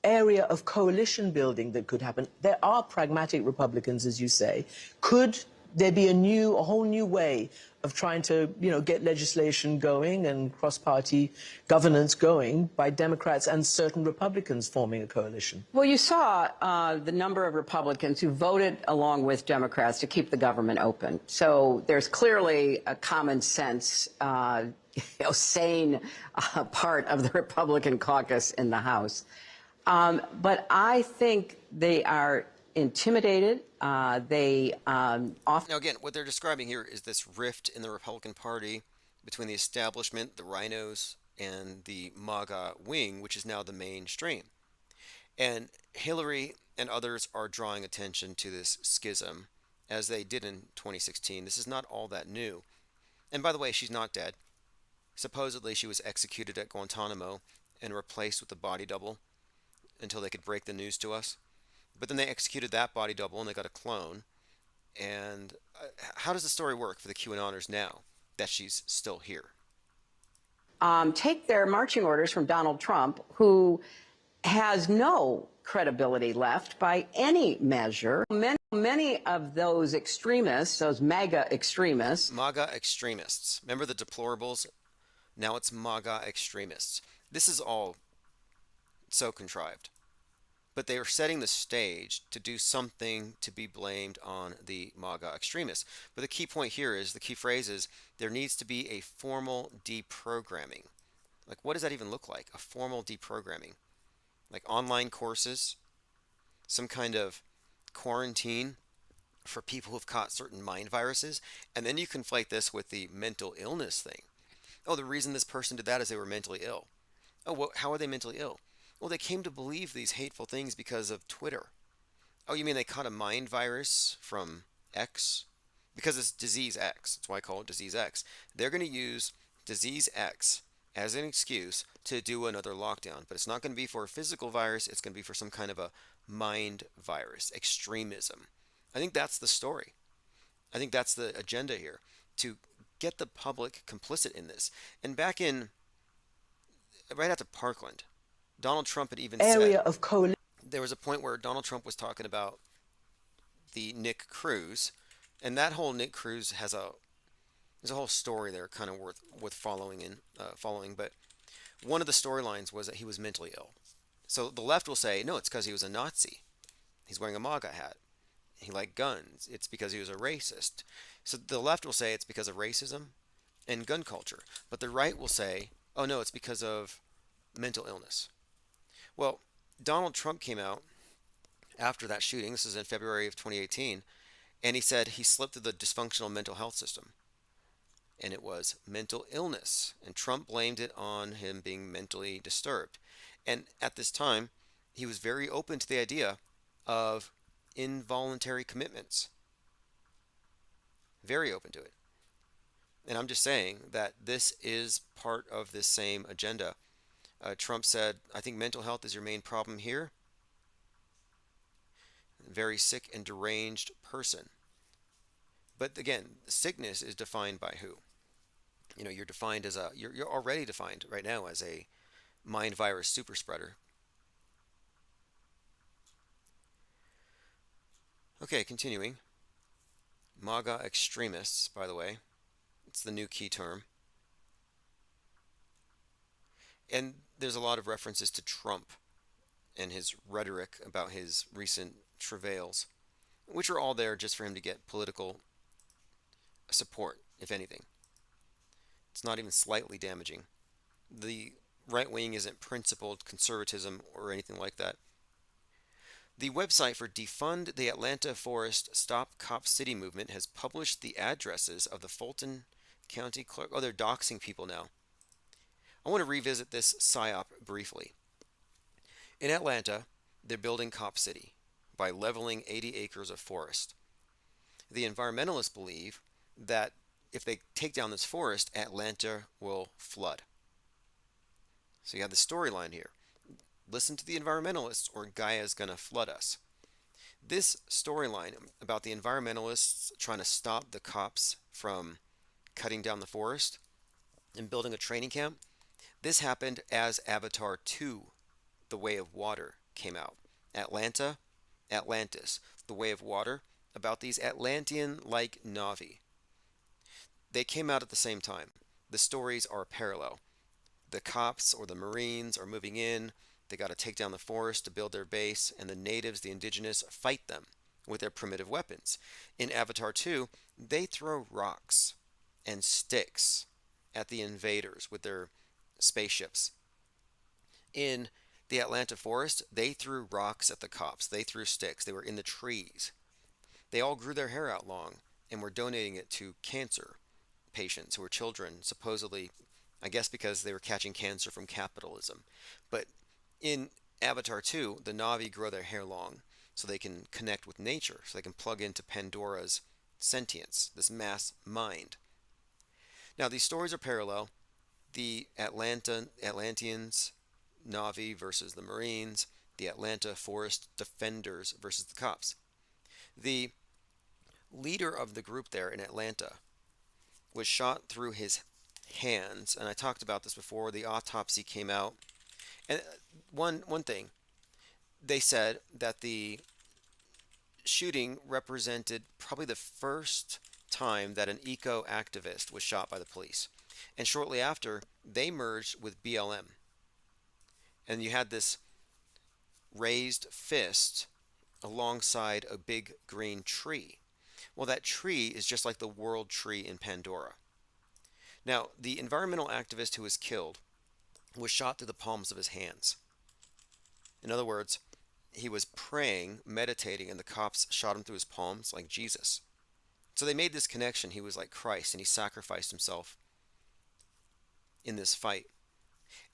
area of coalition building that could happen? There are pragmatic Republicans, as you say. Could there be a whole new way of trying to, get legislation going and cross-party governance going by Democrats and certain Republicans forming a coalition? Well, you saw the number of Republicans who voted along with Democrats to keep the government open. So there's clearly a common sense, sane part of the Republican caucus in the House. But I think they are intimidated. They often. Now, again, what they're describing here is this rift in the Republican Party between the establishment, the rhinos, and the MAGA wing, which is now the mainstream. And Hillary and others are drawing attention to this schism as they did in 2016. This is not all that new. And by the way, she's not dead. Supposedly, she was executed at Guantanamo and replaced with a body double until they could break the news to us. But then they executed that body double and they got a clone. And how does the story work for the QAnoners now that she's still here? Take their marching orders from Donald Trump, who has no credibility left by any measure. Many of those extremists, those MAGA extremists. MAGA extremists. Remember the deplorables? Now it's MAGA extremists. This is all so contrived. But they are setting the stage to do something to be blamed on the MAGA extremists. But the key point here is, the key phrase is, there needs to be a formal deprogramming. Like, what does that even look like? A formal deprogramming. Like online courses, some kind of quarantine for people who've caught certain mind viruses, and then you conflate this with the mental illness thing. Oh, the reason this person did that is they were mentally ill. Oh, well, how are they mentally ill? Well, they came to believe these hateful things because of Twitter. Oh, you mean they caught a mind virus from X? Because it's disease X. That's why I call it disease X. They're going to use disease X as an excuse to do another lockdown. But it's not going to be for a physical virus. It's going to be for some kind of a mind virus, extremism. I think that's the story. I think that's the agenda here, to get the public complicit in this. And back in, right after Parkland, Donald Trump had even Area said, of coalition. there was a point where Donald Trump was talking about the Nick Cruz, and that whole Nick Cruz there's a whole story there, kind of worth following. But one of the storylines was that he was mentally ill. So the left will say, no, it's because he was a Nazi. He's wearing a MAGA hat. He liked guns. It's because he was a racist. So the left will say it's because of racism and gun culture. But the right will say, oh no, it's because of mental illness. Well, Donald Trump came out after that shooting. This is in February of 2018. And he said he slipped through the dysfunctional mental health system. And it was mental illness. And Trump blamed it on him being mentally disturbed. And at this time, he was very open to the idea of involuntary commitments. Very open to it. And I'm just saying that this is part of this same agenda. Trump said, I think mental health is your main problem here. Very sick and deranged person. But again, sickness is defined by who? You're defined as you're already defined right now as a mind virus super spreader. Okay, continuing. MAGA extremists, by the way. It's the new key term. And there's a lot of references to Trump and his rhetoric about his recent travails, which are all there just for him to get political support, if anything. It's not even slightly damaging. The right wing isn't principled conservatism or anything like that. The website for Defund the Atlanta Forest Stop Cop City movement has published the addresses of the Fulton County clerk. Oh, they're doxing people now. I want to revisit this Psyop briefly. In Atlanta, they're building Cop City by leveling 80 acres of forest. The environmentalists believe that if they take down this forest, Atlanta will flood. So you have the storyline here. Listen to the environmentalists, or Gaia is going to flood us. This storyline about the environmentalists trying to stop the cops from cutting down the forest and building a training camp, this happened as Avatar 2, The Way of Water, came out. Atlanta, Atlantis, The Way of Water, about these Atlantean-like Na'vi. They came out at the same time. The stories are parallel. The cops or the Marines are moving in. They got to take down the forest to build their base, and the natives, the indigenous, fight them with their primitive weapons. In Avatar 2, they throw rocks and sticks at the invaders with their spaceships. In the Atlanta forest, they threw rocks at the cops. They threw sticks. They were in the trees. They all grew their hair out long and were donating it to cancer patients who were children, supposedly, I guess because they were catching cancer from capitalism. But in Avatar 2, the Na'vi grow their hair long so they can connect with nature, so they can plug into Pandora's sentience, this mass mind. Now, these stories are parallel. The Atlanteans, Na'vi versus the Marines, the Atlanta forest defenders versus the cops. The leader of the group there in Atlanta was shot through his hands, and I talked about this before. The autopsy came out, and one thing they said that the shooting represented probably the first time that an eco activist was shot by the police, and shortly after they merged with BLM, and you had this raised fist alongside a big green tree. Well, that tree is just like the world tree in Pandora. Now, the environmental activist who was killed was shot through the palms of his hands. In other words, he was praying, meditating, and the cops shot him through his palms like Jesus. So they made this connection. He was like Christ, and he sacrificed himself in this fight.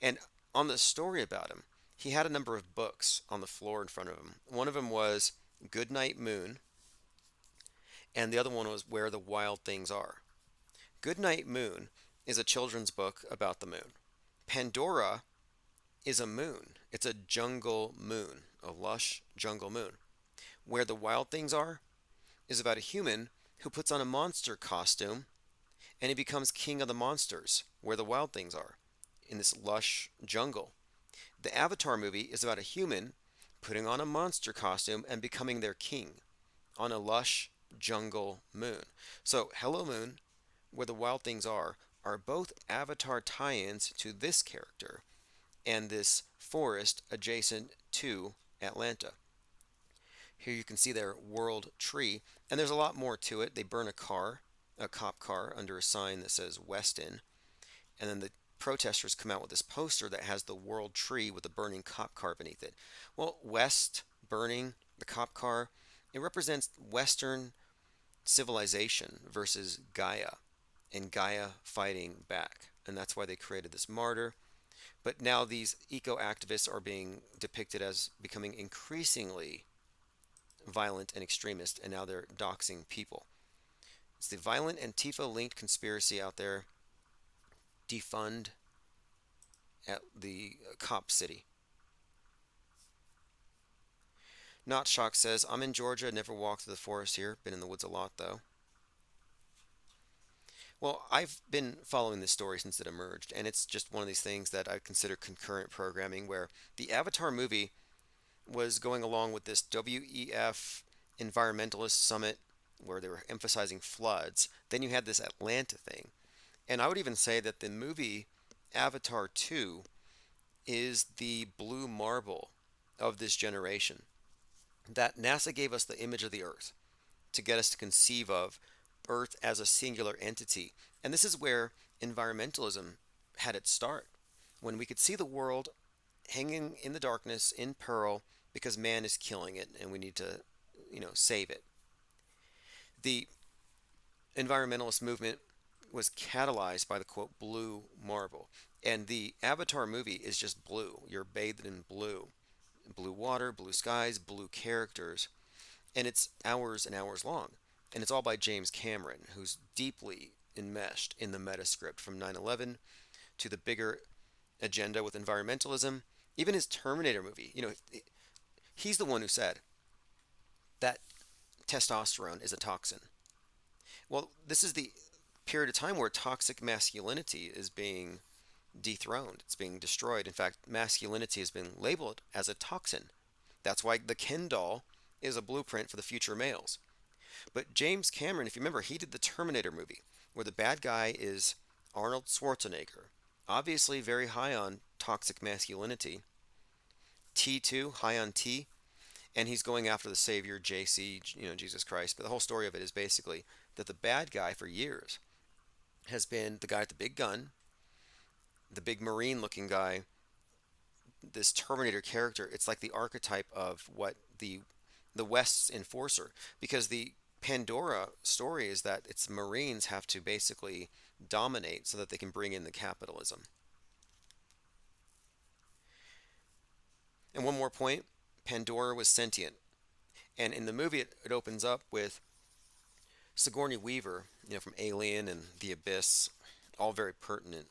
And on the story about him, he had a number of books on the floor in front of him. One of them was Goodnight Moon, and the other one was Where the Wild Things Are. Goodnight Moon is a children's book about the moon. Pandora is a moon. It's a jungle moon, a lush jungle moon. Where the Wild Things Are is about a human who puts on a monster costume and he becomes king of the monsters, where the wild things are, in this lush jungle. The Avatar movie is about a human putting on a monster costume and becoming their king on a lush jungle moon. So, Hello Moon, Where the Wild Things are both Avatar tie-ins to this character and this forest adjacent to Atlanta. Here you can see their world tree, and there's a lot more to it. They burn a car, a cop car, under a sign that says Weston, and then the protesters come out with this poster that has the world tree with a burning cop car beneath it. Well, West burning the cop car, it represents Western civilization versus Gaia, and Gaia fighting back. And that's why they created this martyr. But now these eco-activists are being depicted as becoming increasingly violent and extremist, and now they're doxing people. It's the violent Antifa-linked conspiracy out there. Defund at the cop city. Not Shock says, I'm in Georgia, never walked through the forest here. Been in the woods a lot, though. Well, I've been following this story since it emerged, and it's just one of these things that I consider concurrent programming, where the Avatar movie was going along with this WEF environmentalist summit where they were emphasizing floods. Then you had this Atlanta thing. And I would even say that the movie Avatar 2 is the blue marble of this generation. That NASA gave us the image of the Earth to get us to conceive of Earth as a singular entity. And this is where environmentalism had its start, when we could see the world hanging in the darkness in peril because man is killing it and we need to, save it. The environmentalist movement was catalyzed by the quote blue marble. And the Avatar movie is just blue. You're bathed in blue. blue water, blue skies, blue characters, and it's hours and hours long. And it's all by James Cameron, who's deeply enmeshed in the metascript from 9/11 to the bigger agenda with environmentalism. Even his Terminator movie, he's the one who said that testosterone is a toxin. Well, this is the period of time where toxic masculinity is being dethroned, it's being destroyed. In fact, masculinity has been labeled as a toxin. That's why the Ken doll is a blueprint for the future males. But James Cameron, if you remember, he did the Terminator movie, where the bad guy is Arnold Schwarzenegger, obviously very high on toxic masculinity. T2, high on T, and he's going after the Savior, JC, Jesus Christ. But the whole story of it is basically that the bad guy for years has been the guy with the big gun, the big Marine looking guy, this Terminator character. It's like the archetype of what the West's enforcer, because the Pandora story is that its Marines have to basically dominate so that they can bring in the capitalism. And one more point, Pandora was sentient. And in the movie, it opens up with Sigourney Weaver, from Alien and The Abyss, all very pertinent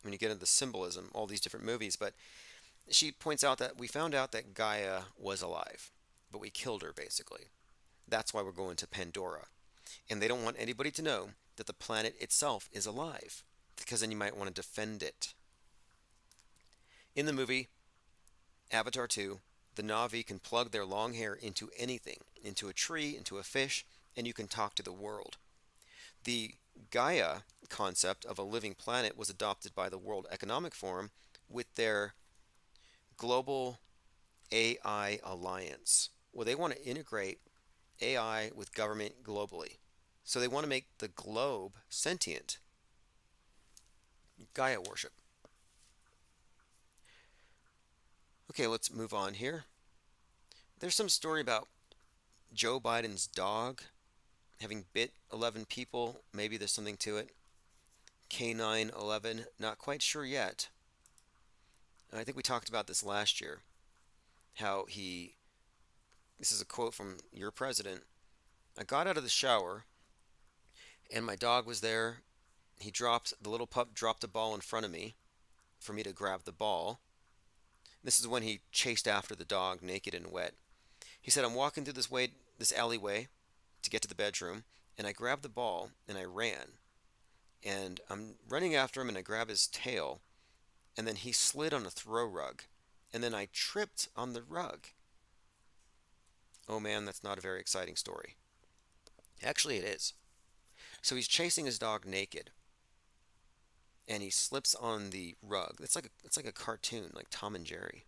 when you get into the symbolism, all these different movies. But she points out that we found out that Gaia was alive, but we killed her basically. That's why we're going to Pandora. And they don't want anybody to know that the planet itself is alive, because then you might want to defend it. In the movie Avatar 2, the Na'vi can plug their long hair into anything, into a tree, into a fish, and you can talk to the world. The Gaia concept of a living planet was adopted by the World Economic Forum with their Global AI Alliance. Well, they want to integrate AI with government globally. So they want to make the globe sentient. Gaia worship. Okay, let's move on here. There's some story about Joe Biden's dog having bit 11 people. Maybe there's something to it. Canine 11, not quite sure yet. I think we talked about this last year. This is a quote from your president. I got out of the shower and my dog was there. The little pup dropped a ball in front of me for me to grab the ball. This is when he chased after the dog, naked and wet. He said, I'm walking through this alleyway to get to the bedroom, and I grabbed the ball and I ran. And I'm running after him and I grab his tail, and then he slid on a throw rug. And then I tripped on the rug. Oh man, that's not a very exciting story. Actually, it is. So he's chasing his dog naked, and he slips on the rug. It's like a cartoon, like Tom and Jerry.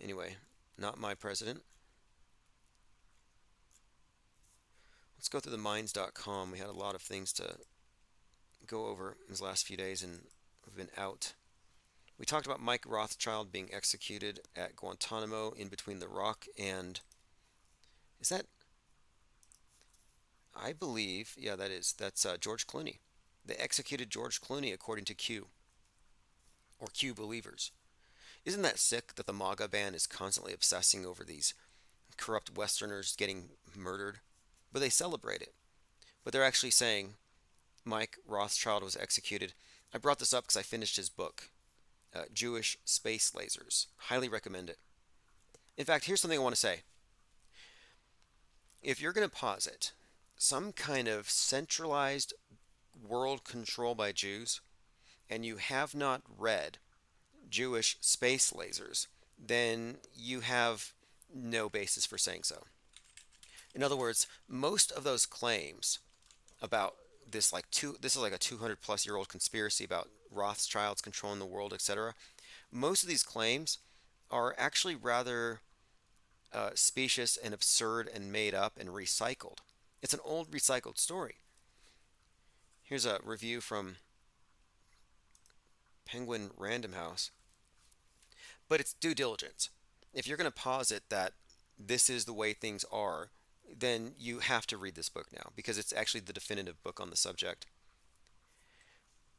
Anyway, not my president. Let's go through the minds.com. We had a lot of things to go over in these last few days, and we've been out. We talked about Mike Rothschild being executed at Guantanamo in between the Rock and... Is that... I believe... Yeah, that's George Clooney. They executed George Clooney according to Q, or Q believers. Isn't that sick that the MAGA band is constantly obsessing over these corrupt Westerners getting murdered? But they celebrate it. But they're actually saying Mike Rothschild was executed. I brought this up because I finished his book, Jewish Space Lasers. Highly recommend it. In fact, here's something I want to say. If you're going to posit some kind of centralized world control by Jews, and you have not read Jewish Space Lasers, then you have no basis for saying so. In other words, most of those claims about this is like a 200 plus year old conspiracy about Rothschilds controlling the world, etc. Most of these claims are actually rather specious and absurd and made up and recycled. It's an old recycled story. Here's a review from Penguin Random House. But it's due diligence. If you're going to posit that this is the way things are, then you have to read this book now, because it's actually the definitive book on the subject.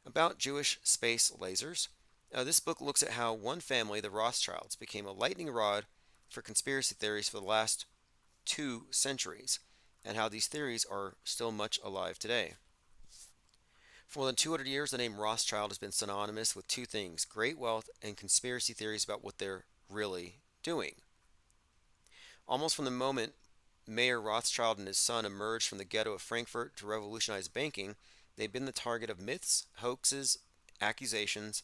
About Jewish space lasers, This book looks at how one family, the Rothschilds, became a lightning rod for conspiracy theories for the last 2 centuries, and how these theories are still much alive today. For more than 200 years, the name Rothschild has been synonymous with two things: great wealth and conspiracy theories about what they're really doing. Almost from the moment Mayer Rothschild and his son emerged from the ghetto of Frankfurt to revolutionize banking, they've been the target of myths, hoaxes, accusations,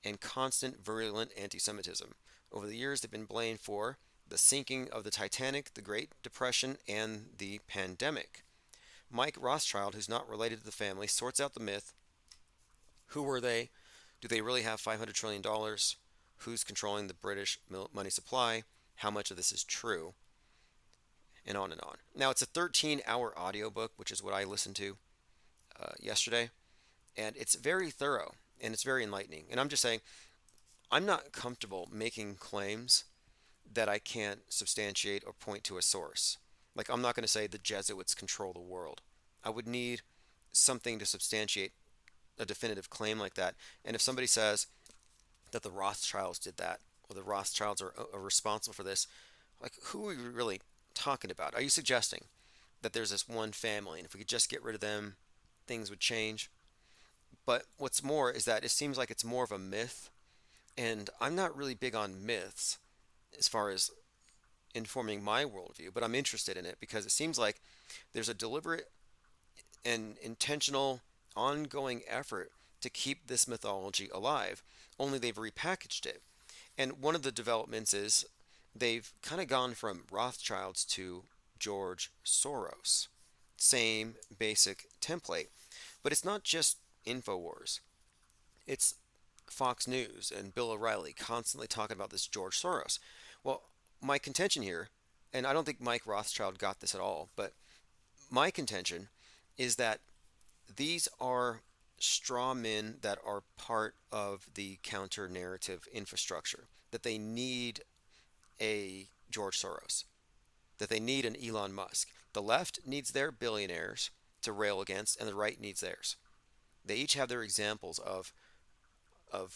and constant virulent anti Semitism. Over the years, they've been blamed for the sinking of the Titanic, the Great Depression, and the pandemic. Mike Rothschild, who's not related to the family, sorts out the myth. Who were they? Do they really have $500 trillion? Who's controlling the British money supply? How much of this is true? And on and on. Now, it's a 13-hour audiobook, which is what I listened to yesterday, and it's very thorough and it's very enlightening. And I'm just saying, I'm not comfortable making claims that I can't substantiate or point to a source. Like, I'm not going to say the Jesuits control the world. I would need something to substantiate a definitive claim like that. And if somebody says that the Rothschilds did that, or the Rothschilds are responsible for this, like, who are we really talking about? Are you suggesting that there's this one family, and if we could just get rid of them, things would change? But what's more is that it seems like it's more of a myth, and I'm not really big on myths as far as informing my worldview, but I'm interested in it because it seems like there's a deliberate and intentional ongoing effort to keep this mythology alive, only they've repackaged it. And one of the developments is they've kind of gone from Rothschilds to George Soros. Same basic template. But it's not just InfoWars. It's Fox News and Bill O'Reilly constantly talking about this George Soros. Well, my contention here, and I don't think Mike Rothschild got this at all, but my contention is that these are straw men that are part of the counter narrative infrastructure, that they need a George Soros, that they need an Elon Musk. The left needs their billionaires to rail against, and the right needs theirs. They each have their examples of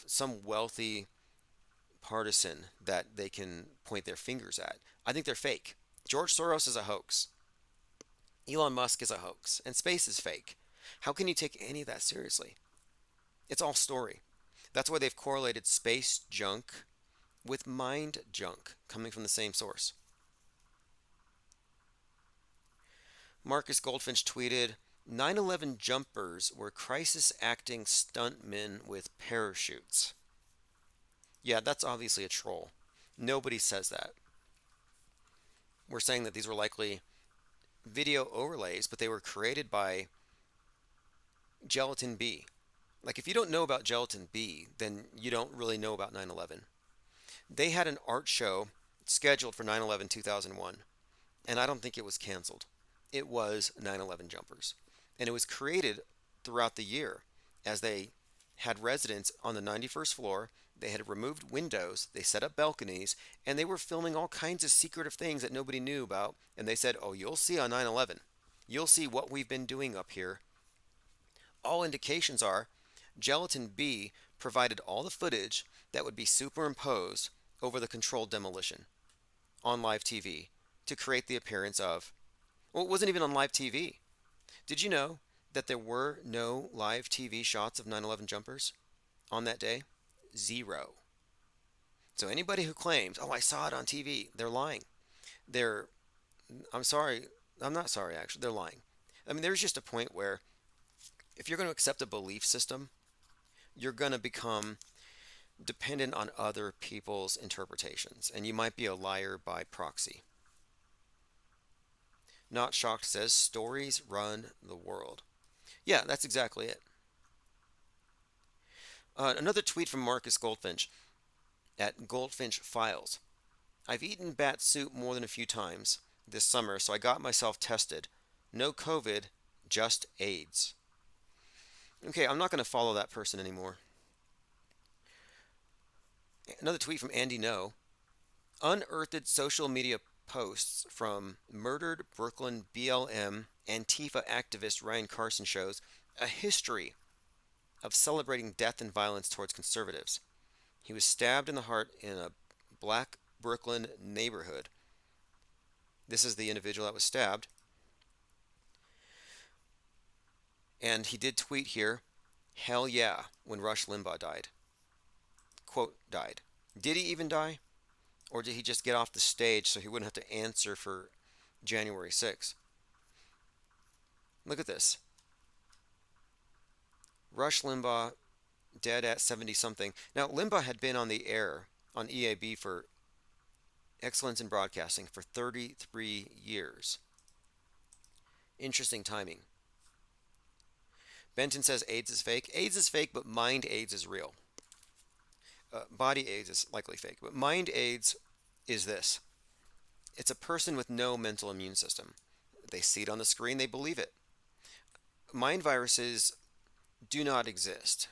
some wealthy partisan that they can point their fingers at. I think they're fake. George Soros is a hoax. Elon Musk is a hoax. And space is fake. How can you take any of that seriously? It's all story. That's why they've correlated space junk with mind junk coming from the same source. Marcus Goldfinch tweeted, 9/11 jumpers were crisis acting stuntmen with parachutes. Yeah, that's obviously a troll. Nobody says that. We're saying that these were likely video overlays, but they were created by Gelatin B. Like, if you don't know about Gelatin B, then you don't really know about 9/11. They had an art show scheduled for 9/11 2001, and I don't think it was canceled. It was 9/11 jumpers. And it was created throughout the year as they had residents on the 91st floor. They had removed windows, they set up balconies, and they were filming all kinds of secretive things that nobody knew about. And they said, oh, you'll see on 9/11. You'll see what we've been doing up here. All indications are Gelatin B provided all the footage that would be superimposed over the controlled demolition on live TV to create the appearance of, well, it wasn't even on live TV. Did you know that there were no live TV shots of 9/11 jumpers on that day? Zero. So anybody who claims, oh, I saw it on TV, they're lying. They're, I'm sorry, I'm not sorry actually, they're lying. I mean, there's just a point where if you're going to accept a belief system, you're going to become dependent on other people's interpretations, and you might be a liar by proxy. Not Shocked says, stories run the world. Yeah, that's exactly it. Another tweet from Marcus Goldfinch at Goldfinch Files. I've eaten bat soup more than a few times this summer, so I got myself tested. No COVID, just AIDS. Okay, I'm not going to follow that person anymore. Another tweet from Andy No. Unearthed social media posts from murdered Brooklyn BLM Antifa activist Ryan Carson shows a history of celebrating death and violence towards conservatives. He was stabbed in the heart in a black Brooklyn neighborhood. This is the individual that was stabbed. And he did tweet here, "Hell yeah," when Rush Limbaugh died. Quote, died. Did he even die? Or did he just get off the stage so he wouldn't have to answer for January 6th? Look at this. Rush Limbaugh, dead at 70 something. Now, Limbaugh had been on the air on EAB for Excellence in Broadcasting for 33 years. Interesting timing. Benton says AIDS is fake. AIDS is fake, but mind AIDS is real. Body AIDS is likely fake, but mind AIDS is this. It's a person with no mental immune system. They see it on the screen, they believe it. Mind viruses do not exist,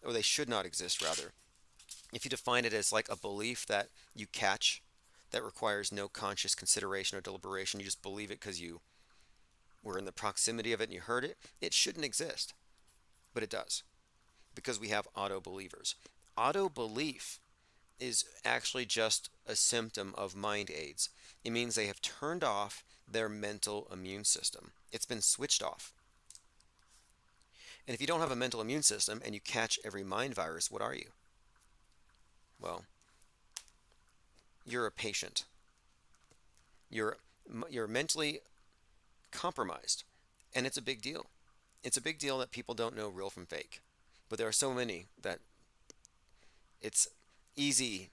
or they should not exist, rather. If you define it as like a belief that you catch that requires no conscious consideration or deliberation, you just believe it because you were in the proximity of it and you heard it, it shouldn't exist. But it does, because we have auto believers. Auto belief is actually just a symptom of mind AIDS. It means they have turned off their mental immune system. It's been switched off. And if you don't have a mental immune system and you catch every mind virus, what are you? Well, you're a patient. You're mentally compromised, and it's a big deal. It's a big deal that people don't know real from fake. But there are so many that it's easy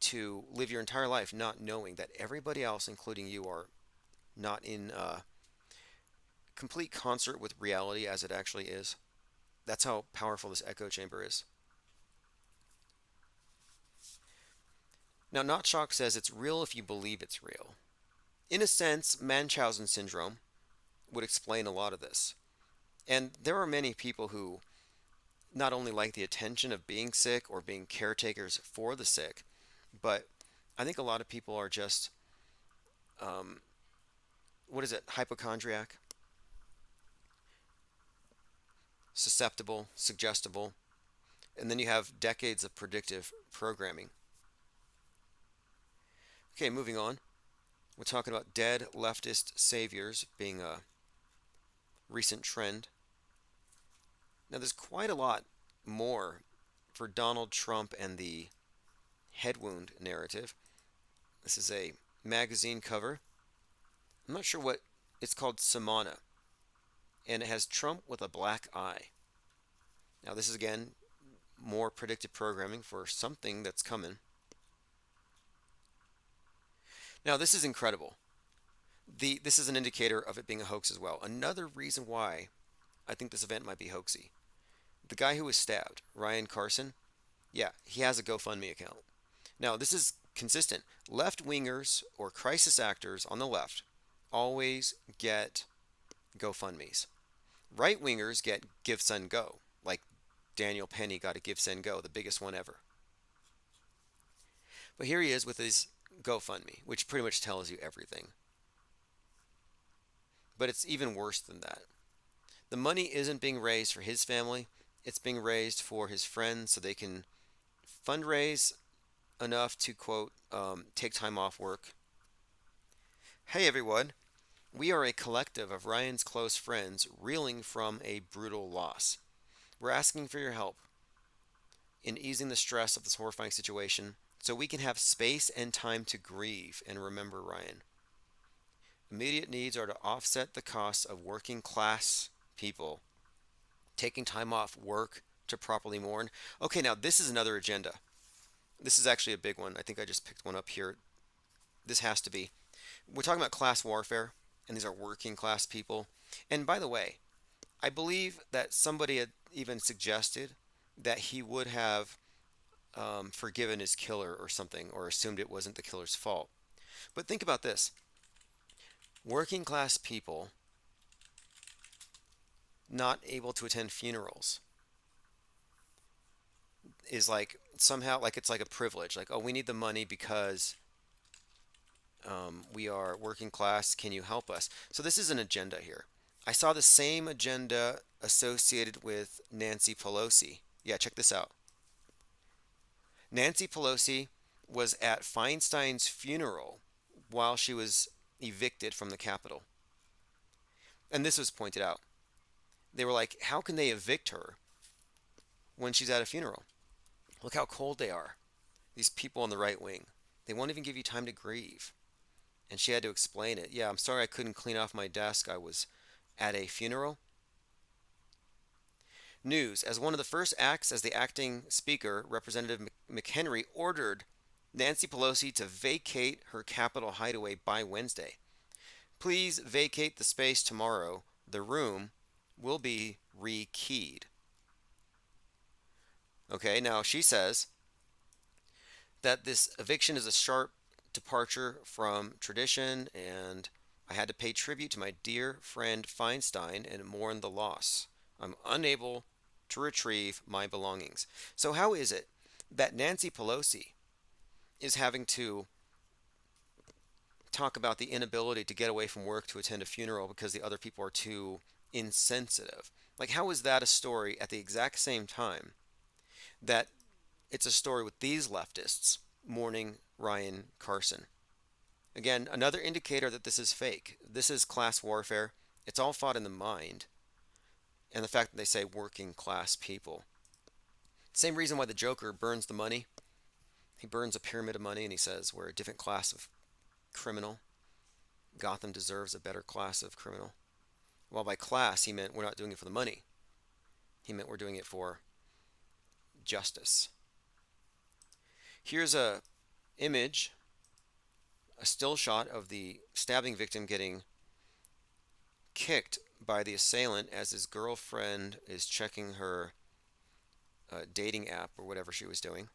to live your entire life not knowing that everybody else, including you, are not in complete concert with reality as it actually is. That's how powerful this echo chamber is. Now, Not Shock says it's real if you believe it's real. In a sense, Munchausen syndrome would explain a lot of this. And there are many people who not only like the attention of being sick or being caretakers for the sick, but I think a lot of people are just, what is it, hypochondriac? Susceptible, suggestible, and then you have decades of predictive programming. Okay, moving on. We're talking about dead leftist saviors being a recent trend. Now, there's quite a lot more for Donald Trump and the head wound narrative. This is a magazine cover. I'm not sure what it's called, Samana, and it has Trump with a black eye. Now, this is again more predictive programming for something that's coming. Now, this is incredible. This is an indicator of it being a hoax as well. Another reason why I think this event might be hoaxy. The guy who was stabbed, Ryan Carson, yeah, he has a GoFundMe account. Now, this is consistent. Left-wingers or crisis actors on the left always get GoFundMes. Right-wingers get Give, Send, Go, like Daniel Penny got a Give, Send, Go, the biggest one ever. But here he is with his GoFundMe, which pretty much tells you everything. But it's even worse than that. The money isn't being raised for his family. It's being raised for his friends so they can fundraise enough to, quote, take time off work. Hey, everyone. We are a collective of Ryan's close friends reeling from a brutal loss. We're asking for your help in easing the stress of this horrifying situation so we can have space and time to grieve and remember Ryan. Immediate needs are to offset the costs of working class people taking time off work to properly mourn. Okay, now this is another agenda. This is actually a big one. I think I just picked one up here. This has to be. We're talking about class warfare, and these are working class people. And by the way, I believe that somebody had even suggested that he would have forgiven his killer or something, or assumed it wasn't the killer's fault. But think about this. Working class people not able to attend funerals is like somehow like it's like a privilege. Like, oh, we need the money because we are working class. Can you help us? So this is an agenda here. I saw the same agenda associated with Nancy Pelosi. Yeah, check this out. Nancy Pelosi was at Feinstein's funeral while she was evicted from the Capitol. And this was pointed out. They were like, how can they evict her when she's at a funeral? Look how cold they are. These people on the right wing. They won't even give you time to grieve. And she had to explain it. Yeah, I'm sorry I couldn't clean off my desk. I was at a funeral. News. As one of the first acts as the acting speaker, Representative McHenry ordered Nancy Pelosi to vacate her Capitol hideaway by Wednesday. Please vacate the space tomorrow. The room will be rekeyed. Okay, now she says that this eviction is a sharp departure from tradition, and I had to pay tribute to my dear friend Feinstein and mourn the loss. I'm unable to retrieve my belongings. So, how is it that Nancy Pelosi is having to talk about the inability to get away from work to attend a funeral because the other people are too insensitive? Like, how is that a story at the exact same time that it's a story with these leftists mourning Ryan Carson? Again, another indicator that this is fake. This is class warfare. It's all fought in the mind. And the fact that they say working class people. Same reason why the Joker burns the money. He burns a pyramid of money and he says we're a different class of criminal. Gotham deserves a better class of criminal. Well, by class, he meant we're not doing it for the money. He meant we're doing it for justice. Here's a image, a still shot of the stabbing victim getting kicked by the assailant as his girlfriend is checking her dating app or whatever she was doing.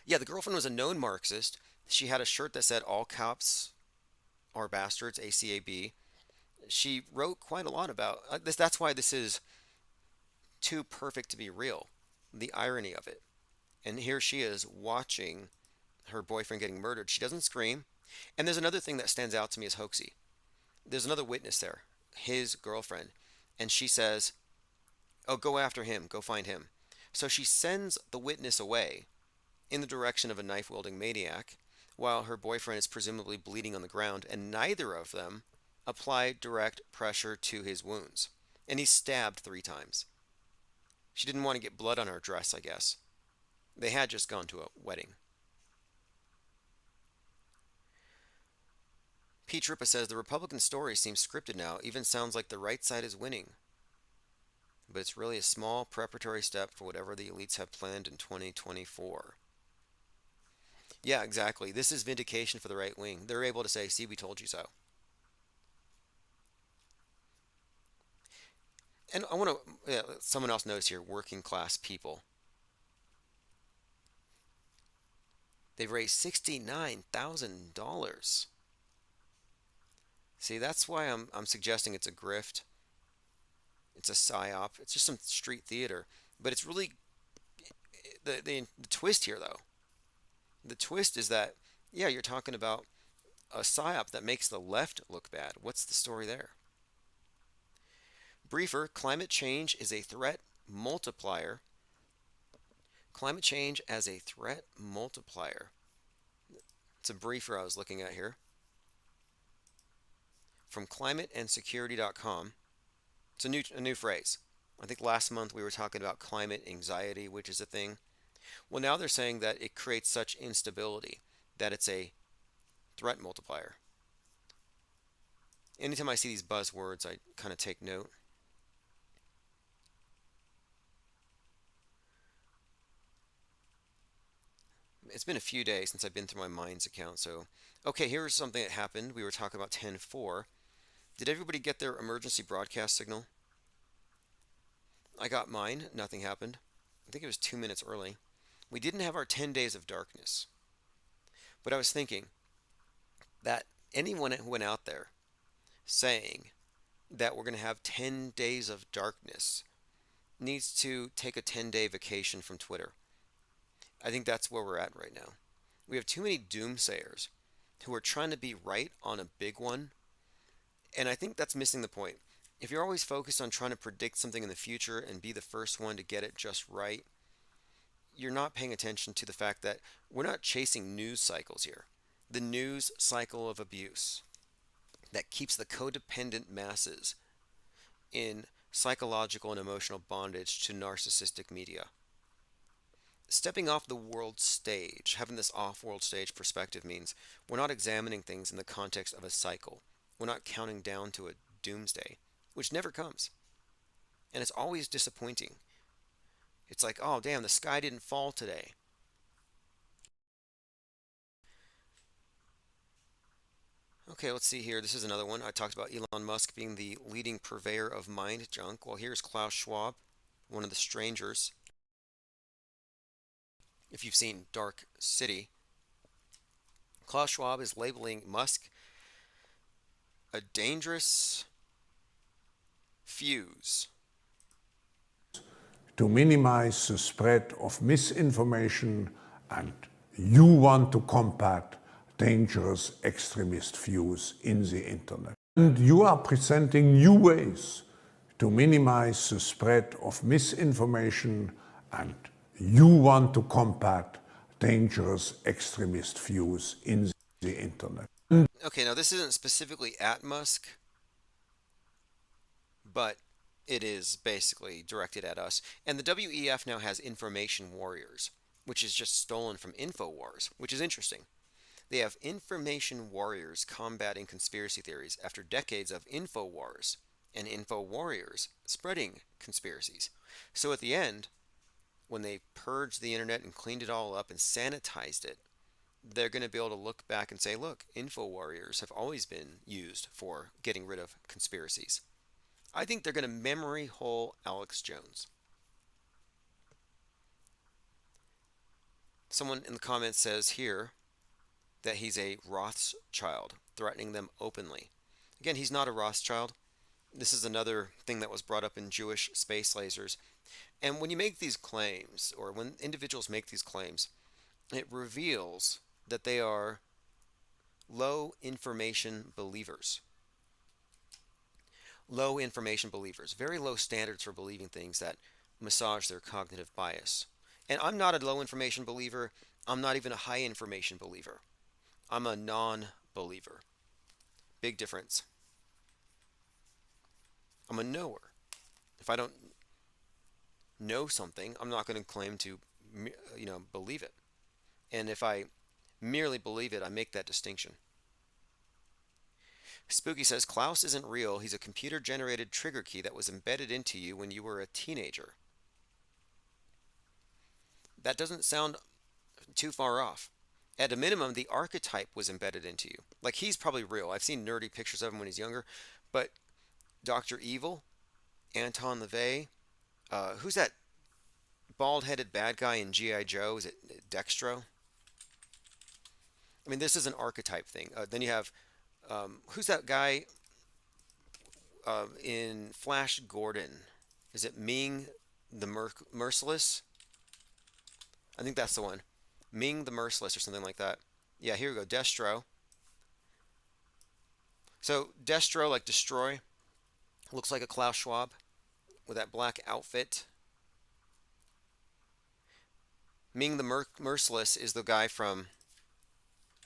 Yeah, the girlfriend was a known Marxist. She had a shirt that said all cops are bastards, ACAB. She wrote quite a lot about this. That's why this is too perfect to be real. The irony of it. And here she is watching her boyfriend getting murdered. She doesn't scream. And there's another thing that stands out to me as hoaxy. There's another witness there, his girlfriend. And she says, oh, go after him. Go find him. So she sends the witness away in the direction of a knife-wielding maniac while her boyfriend is presumably bleeding on the ground, and neither of them apply direct pressure to his wounds. And he's stabbed 3 times. She didn't want to get blood on her dress, I guess. They had just gone to a wedding. Pete Ripa says the Republican story seems scripted now, even sounds like the right side is winning. But it's really a small preparatory step for whatever the elites have planned in 2024. Yeah, exactly. This is vindication for the right wing. They're able to say, see, we told you so. And I want to, someone else notice here, working class people. They've raised $69,000. See, that's why I'm suggesting it's a grift. It's a psyop. It's just some street theater. But it's really, the twist here, though. The twist is that, yeah, you're talking about a psyop that makes the left look bad. What's the story there? Briefer, climate change is a threat multiplier. Climate change as a threat multiplier. It's a briefer I was looking at here. From climateandsecurity.com. It's a new phrase. I think last month we were talking about climate anxiety, which is a thing. Well, now they're saying that it creates such instability that it's a threat multiplier. Anytime I see these buzzwords, I kind of take note. It's been a few days since I've been through my Minds account, so okay, here's something that happened. We were talking about 10.4. Did everybody get their emergency broadcast signal? I got mine. Nothing happened. I think it was 2 minutes early. We didn't have our 10 days of darkness. But I was thinking that anyone who went out there saying that we're going to have 10 days of darkness needs to take a 10-day vacation from Twitter. I think that's where we're at right now. We have too many doomsayers who are trying to be right on a big one, and I think that's missing the point. If you're always focused on trying to predict something in the future and be the first one to get it just right, you're not paying attention to the fact that we're not chasing news cycles here. The news cycle of abuse that keeps the codependent masses in psychological and emotional bondage to narcissistic media. Stepping off the world stage, having this off world stage perspective means we're not examining things in the context of a cycle. We're not counting down to a doomsday, which never comes. And it's always disappointing. It's like, oh, damn, the sky didn't fall today. Okay, let's see here. This is another one. I talked about Elon Musk being the leading purveyor of mind junk. Well, here's Klaus Schwab, one of the strangers. If you've seen Dark City, Klaus Schwab is labeling Musk a dangerous fuse. To minimize the spread of misinformation, and you want to combat dangerous extremist views in the internet. And you are presenting new ways to minimize the spread of misinformation, and you want to combat dangerous extremist views in the internet. Okay, now this isn't specifically at Musk, but it is basically directed at us. And the WEF now has information warriors, which is just stolen from InfoWars, which is interesting. They have information warriors combating conspiracy theories after decades of InfoWars and info warriors spreading conspiracies. So at the end, when they purged the internet and cleaned it all up and sanitized it, they're going to be able to look back and say, look, info warriors have always been used for getting rid of conspiracies. I think they're going to memory hole Alex Jones. Someone in the comments says here that he's a Rothschild, threatening them openly. Again, he's not a Rothschild. This is another thing that was brought up in Jewish space lasers. And when you make these claims, or when individuals make these claims, it reveals that they are low information believers. Low information believers. Very low standards for believing things that massage their cognitive bias. And I'm not a low information believer. I'm not even a high information believer. I'm a non-believer. Big difference. I'm a knower. If I don't know something, I'm not going to claim to, believe it. And if I merely believe it, I make that distinction. Spooky says, Klaus isn't real. He's a computer-generated trigger key that was embedded into you when you were a teenager. That doesn't sound too far off. At a minimum, the archetype was embedded into you. Like, he's probably real. I've seen nerdy pictures of him when he's younger. But Dr. Evil, Anton LaVey, who's that bald-headed bad guy in G.I. Joe? Is it Dextro? I mean, this is an archetype thing. Then you have, who's that guy in Flash Gordon? Is it Ming the Merciless? I think that's the one. Ming the Merciless or something like that. Yeah, here we go. Destro. So Destro, like destroy, looks like a Klaus Schwab with that black outfit. Ming the Merciless is the guy from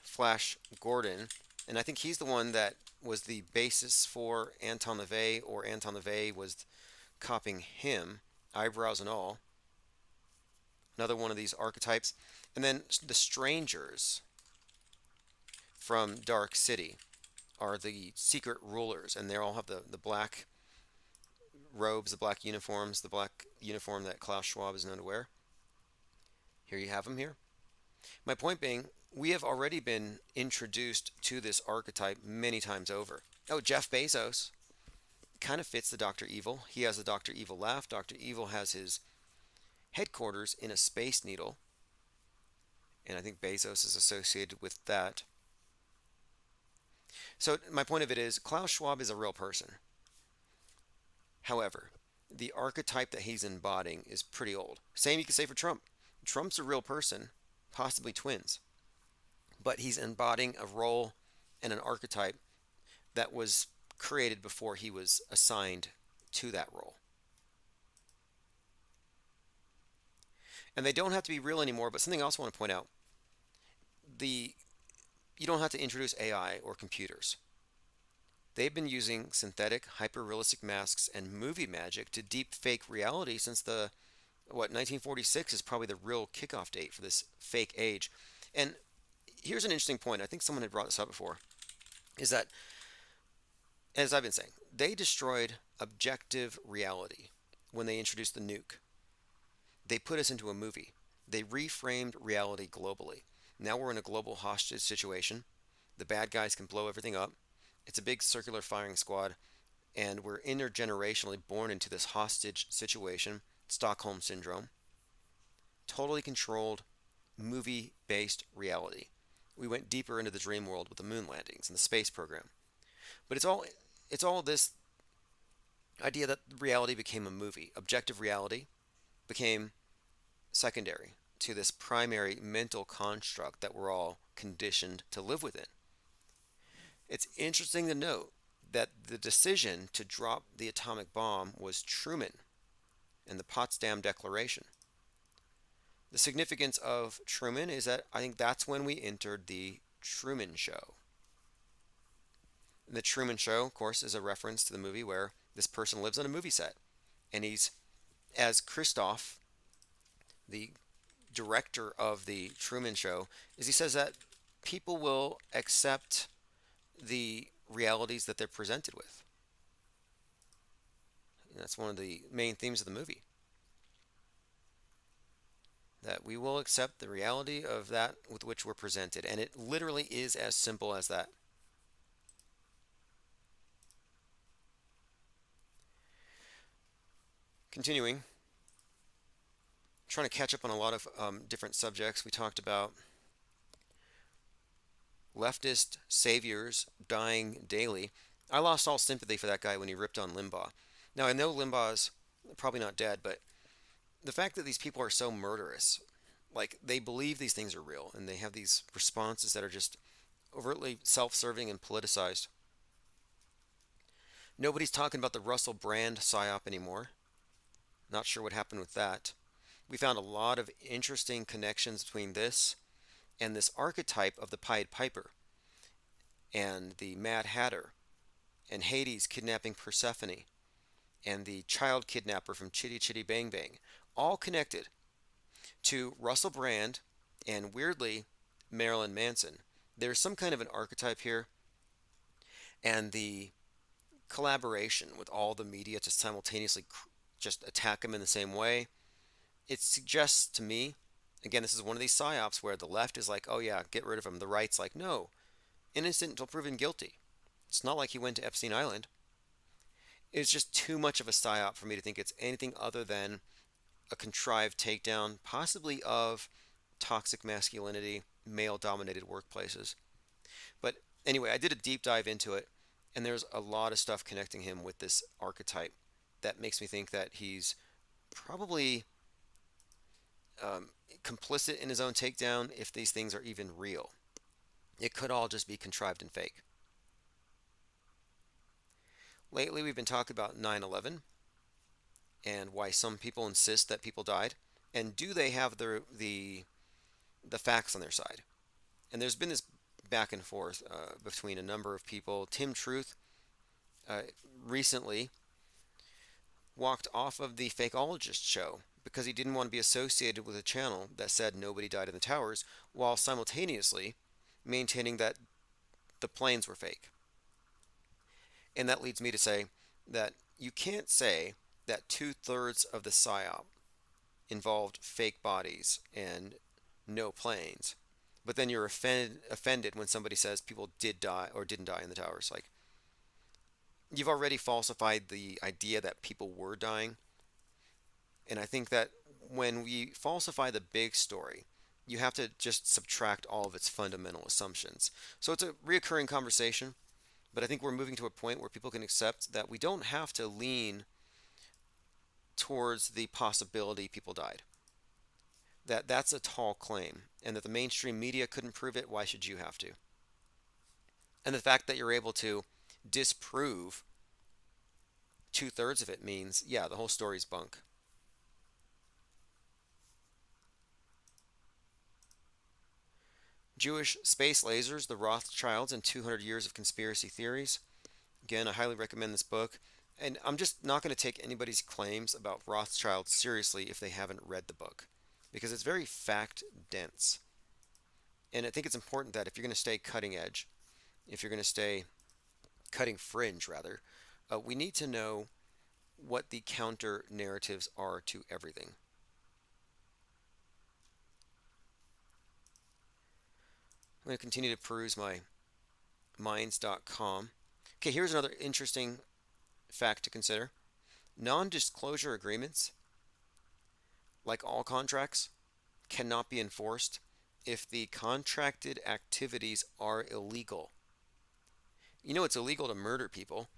Flash Gordon, and I think he's the one that was the basis for Anton LaVey, or Anton LaVey was copying him, eyebrows and all. Another one of these archetypes. And then the strangers from Dark City are the secret rulers, and they all have the black robes, the black uniforms, the black uniform that Klaus Schwab is known to wear. Here you have them here. My point being, we have already been introduced to this archetype many times over. Oh, Jeff Bezos kind of fits the Dr. Evil. He has the Dr. Evil laugh. Dr. Evil has his headquarters in a space needle, and I think Bezos is associated with that. So my point of it is, Klaus Schwab is a real person. However, the archetype that he's embodying is pretty old. Same you could say for Trump. Trump's a real person, possibly twins, but he's embodying a role and an archetype that was created before he was assigned to that role. And they don't have to be real anymore, but something else I want to point out. The You don't have to introduce AI or computers. They've been using synthetic, hyper-realistic masks and movie magic to deep fake reality since 1946 is probably the real kickoff date for this fake age. And here's an interesting point. I think someone had brought this up before, is that, as I've been saying, they destroyed objective reality when they introduced the nuke. They put us into a movie. They reframed reality globally. Now we're in a global hostage situation. The bad guys can blow everything up. It's a big circular firing squad, and we're intergenerationally born into this hostage situation, Stockholm Syndrome. Totally controlled, movie based reality. We went deeper into the dream world with the moon landings and the space program. But it's all this idea that reality became a movie. Objective reality became secondary to this primary mental construct that we're all conditioned to live within. It's interesting to note that the decision to drop the atomic bomb was Truman and the Potsdam Declaration. The significance of Truman is that I think that's when we entered the Truman Show. The Truman Show, of course, is a reference to the movie where this person lives on a movie set. And he's, as Christoph, the director of the Truman Show, is he says that people will accept the realities that they're presented with. And that's one of the main themes of the movie. That we will accept the reality of that with which we're presented. And it literally is as simple as that. Continuing, trying to catch up on a lot of different subjects. We talked about leftist saviors dying daily. I lost all sympathy for that guy when he ripped on Limbaugh. Now, I know Limbaugh's probably not dead, but the fact that these people are so murderous, like they believe these things are real, and they have these responses that are just overtly self-serving and politicized. Nobody's talking about the Russell Brand Psyop anymore. Not sure what happened with that. We found a lot of interesting connections between this and this archetype of the Pied Piper and the Mad Hatter and Hades kidnapping Persephone and the child kidnapper from Chitty Chitty Bang Bang, all connected to Russell Brand and, weirdly, Marilyn Manson. There's some kind of an archetype here, and the collaboration with all the media to simultaneously just attack him in the same way, it suggests to me, again, this is one of these psyops where the left is like, oh yeah, get rid of him. The right's like, no, innocent until proven guilty. It's not like he went to Epstein Island. It's just too much of a psyop for me to think it's anything other than a contrived takedown, possibly of toxic masculinity, male-dominated workplaces. But anyway, I did a deep dive into it, and there's a lot of stuff connecting him with this archetype that makes me think that he's probably complicit in his own takedown if these things are even real. It could all just be contrived and fake. Lately, we've been talking about 9/11 and why some people insist that people died, and do they have the facts on their side? And there's been this back and forth between a number of people. Tim Truth recently walked off of the Fakeologist show because he didn't want to be associated with a channel that said nobody died in the towers, while simultaneously maintaining that the planes were fake. And that leads me to say that you can't say that 2/3 of the psyop involved fake bodies and no planes, but then you're offended when somebody says people did die or didn't die in the towers. Like, you've already falsified the idea that people were dying. And I think that when we falsify the big story, you have to just subtract all of its fundamental assumptions. So it's a reoccurring conversation, but I think we're moving to a point where people can accept that we don't have to lean towards the possibility people died. That's a tall claim, and that the mainstream media couldn't prove it. Why should you have to? And the fact that you're able to disprove two-thirds of it means, yeah, the whole story's bunk. Jewish space lasers, the Rothschilds, and 200 years of conspiracy theories. Again, I highly recommend this book. And I'm just not going to take anybody's claims about Rothschild seriously if they haven't read the book, because it's very fact dense. And I think it's important that if you're going to stay cutting edge, if you're going to stay cutting fringe rather, we need to know what the counter narratives are to everything. I'm going to continue to peruse my minds.com. Okay, here's another interesting fact to consider. Non-disclosure agreements, like all contracts, cannot be enforced if the contracted activities are illegal. You know, it's illegal to murder people,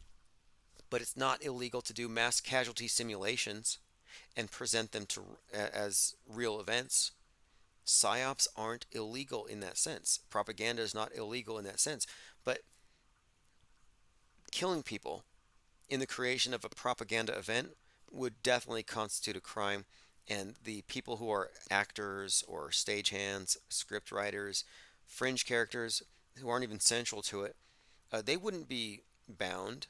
but it's not illegal to do mass casualty simulations and present them as real events. Psyops aren't illegal in that sense. Propaganda is not illegal in that sense. But killing people in the creation of a propaganda event would definitely constitute a crime. And the people who are actors or stagehands, script writers, fringe characters who aren't even central to it, they wouldn't be bound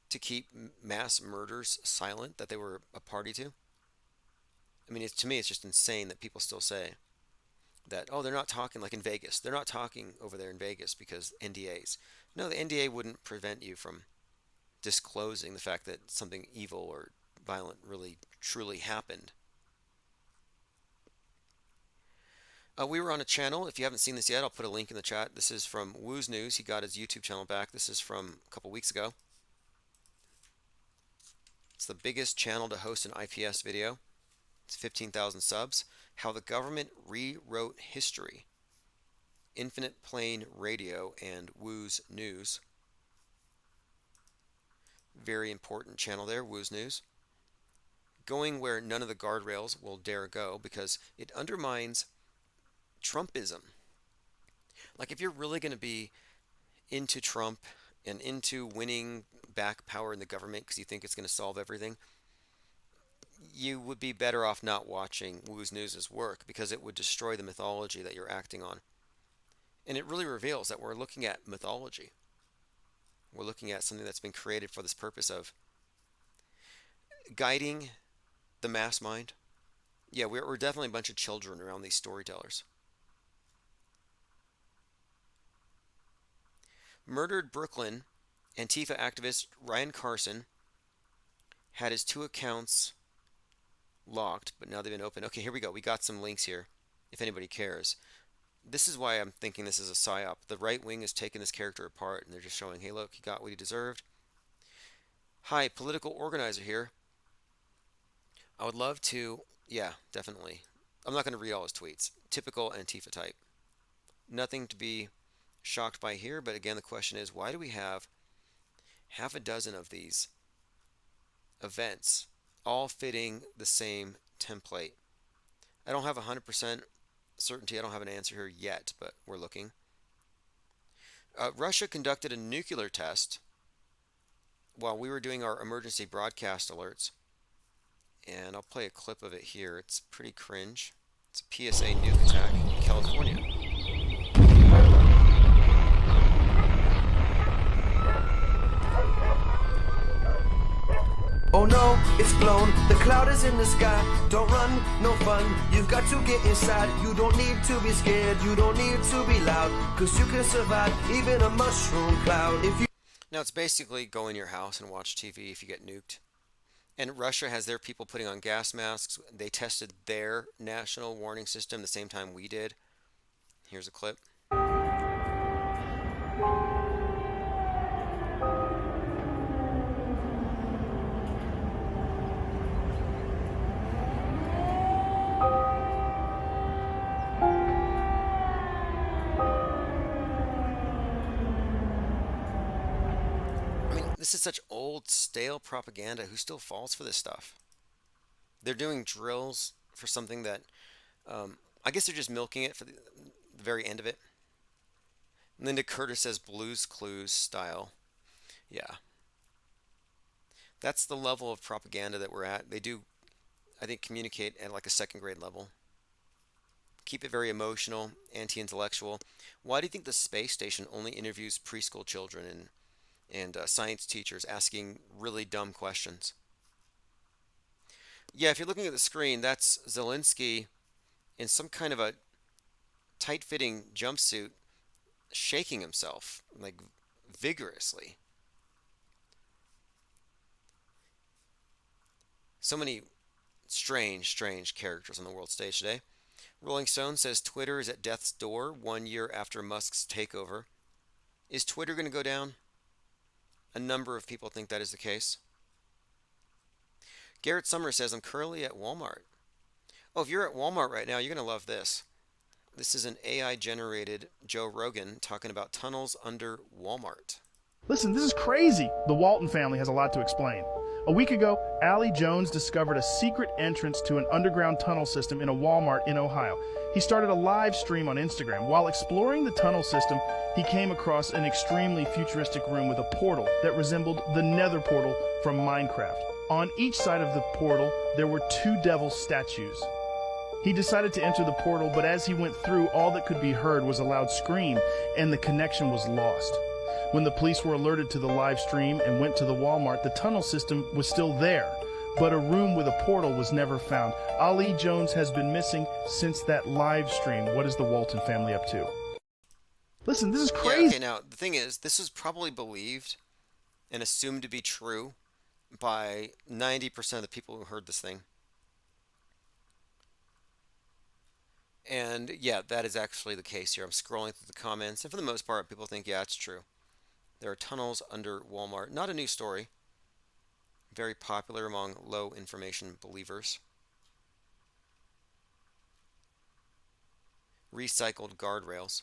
to keep mass murders silent that they were a party to. I mean, to me, it's just insane that people still say that, oh, they're not talking like in Vegas. They're not talking over there in Vegas because NDAs. No, the NDA wouldn't prevent you from disclosing the fact that something evil or violent really truly happened. We were on a channel. If you haven't seen this yet, I'll put a link in the chat. This is from Woo's News. He got his YouTube channel back. This is from a couple weeks ago. It's the biggest channel to host an IPS video. It's 15,000 subs. How the government rewrote history. Infinite Plane Radio and Woo's News. Very important channel there, Woo's News. Going where none of the guardrails will dare go because it undermines Trumpism. Like, if you're really going to be into Trump and into winning back power in the government because you think it's going to solve everything, you would be better off not watching Woo's News' work because it would destroy the mythology that you're acting on. And it really reveals that we're looking at mythology. We're looking at something that's been created for this purpose of guiding the mass mind. Yeah, we're definitely a bunch of children around these storytellers. Murdered Brooklyn Antifa activist Ryan Carson had his 2 accounts locked, but now they've been opened. Okay, here we go. We got some links here, if anybody cares. This is why I'm thinking this is a psyop. The right wing is taking this character apart, and they're just showing, hey, look, he got what he deserved. Hi, political organizer here. I would love to, yeah, definitely. I'm not going to read all his tweets. Typical Antifa type. Nothing to be shocked by here, but again, the question is, why do we have half a dozen of these events all fitting the same template? I don't have 100% certainty. I don't have an answer here yet, but we're looking. Russia conducted a nuclear test while we were doing our emergency broadcast alerts. And I'll play a clip of it here. It's pretty cringe. It's a PSA nuke attack in California. Oh no, it's blown, the cloud is in the sky. Don't run, no fun, you've got to get inside. You don't need to be scared, you don't need to be loud, cause you can survive even a mushroom cloud if you... Now it's basically go in your house and watch TV if you get nuked. And Russia has their people putting on gas masks. They tested their national warning system the same time we did. Here's a clip. This is such old, stale propaganda. Who still falls for this stuff? They're doing drills for something that, I guess they're just milking it for the very end of it. Linda Curtis says Blue's Clues style. Yeah, that's the level of propaganda that we're at. They do, I think, communicate at like a second grade level. Keep it very emotional, anti-intellectual. Why do you think the space station only interviews preschool children and science teachers asking really dumb questions? Yeah, if you're looking at the screen, that's Zelensky in some kind of a tight-fitting jumpsuit, shaking himself like vigorously. So many strange, strange characters on the world stage today. Rolling Stone says Twitter is at death's door 1 year after Musk's takeover. Is Twitter going to go down? A number of people think that is the case. Garrett Summers says, I'm currently at Walmart. Oh, if you're at Walmart right now, you're going to love this. This is an AI generated Joe Rogan talking about tunnels under Walmart. Listen, this is crazy. The Walton family has a lot to explain. A week ago, Allie Jones discovered a secret entrance to an underground tunnel system in a Walmart in Ohio. He started a live stream on Instagram. While exploring the tunnel system, he came across an extremely futuristic room with a portal that resembled the Nether portal from Minecraft. On each side of the portal, there were two devil statues. He decided to enter the portal, but as he went through, all that could be heard was a loud scream, and the connection was lost. When the police were alerted to the live stream and went to the Walmart, the tunnel system was still there, but a room with a portal was never found. Ali Jones has been missing since that live stream. What is the Walton family up to? Listen, this is crazy. Yeah, okay, now, the thing is, this was probably believed and assumed to be true by 90% of the people who heard this thing. And yeah, that is actually the case here. I'm scrolling through the comments, and for the most part, people think, yeah, it's true. There are tunnels under Walmart. Not a new story. Very popular among low information believers. Recycled guardrails.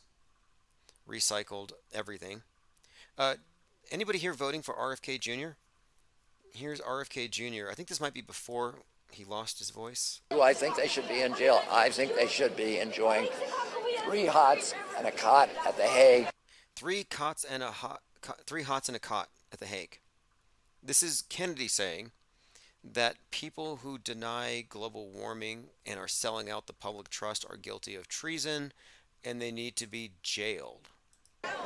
Recycled everything. Anybody here voting for RFK Jr.? Here's RFK Jr. I think this might be before he lost his voice. Do I think they should be in jail? I think they should be enjoying 3 hots and a cot at The Hague. 3 hots and a cot at The Hague. This is Kennedy saying that people who deny global warming and are selling out the public trust are guilty of treason and they need to be jailed.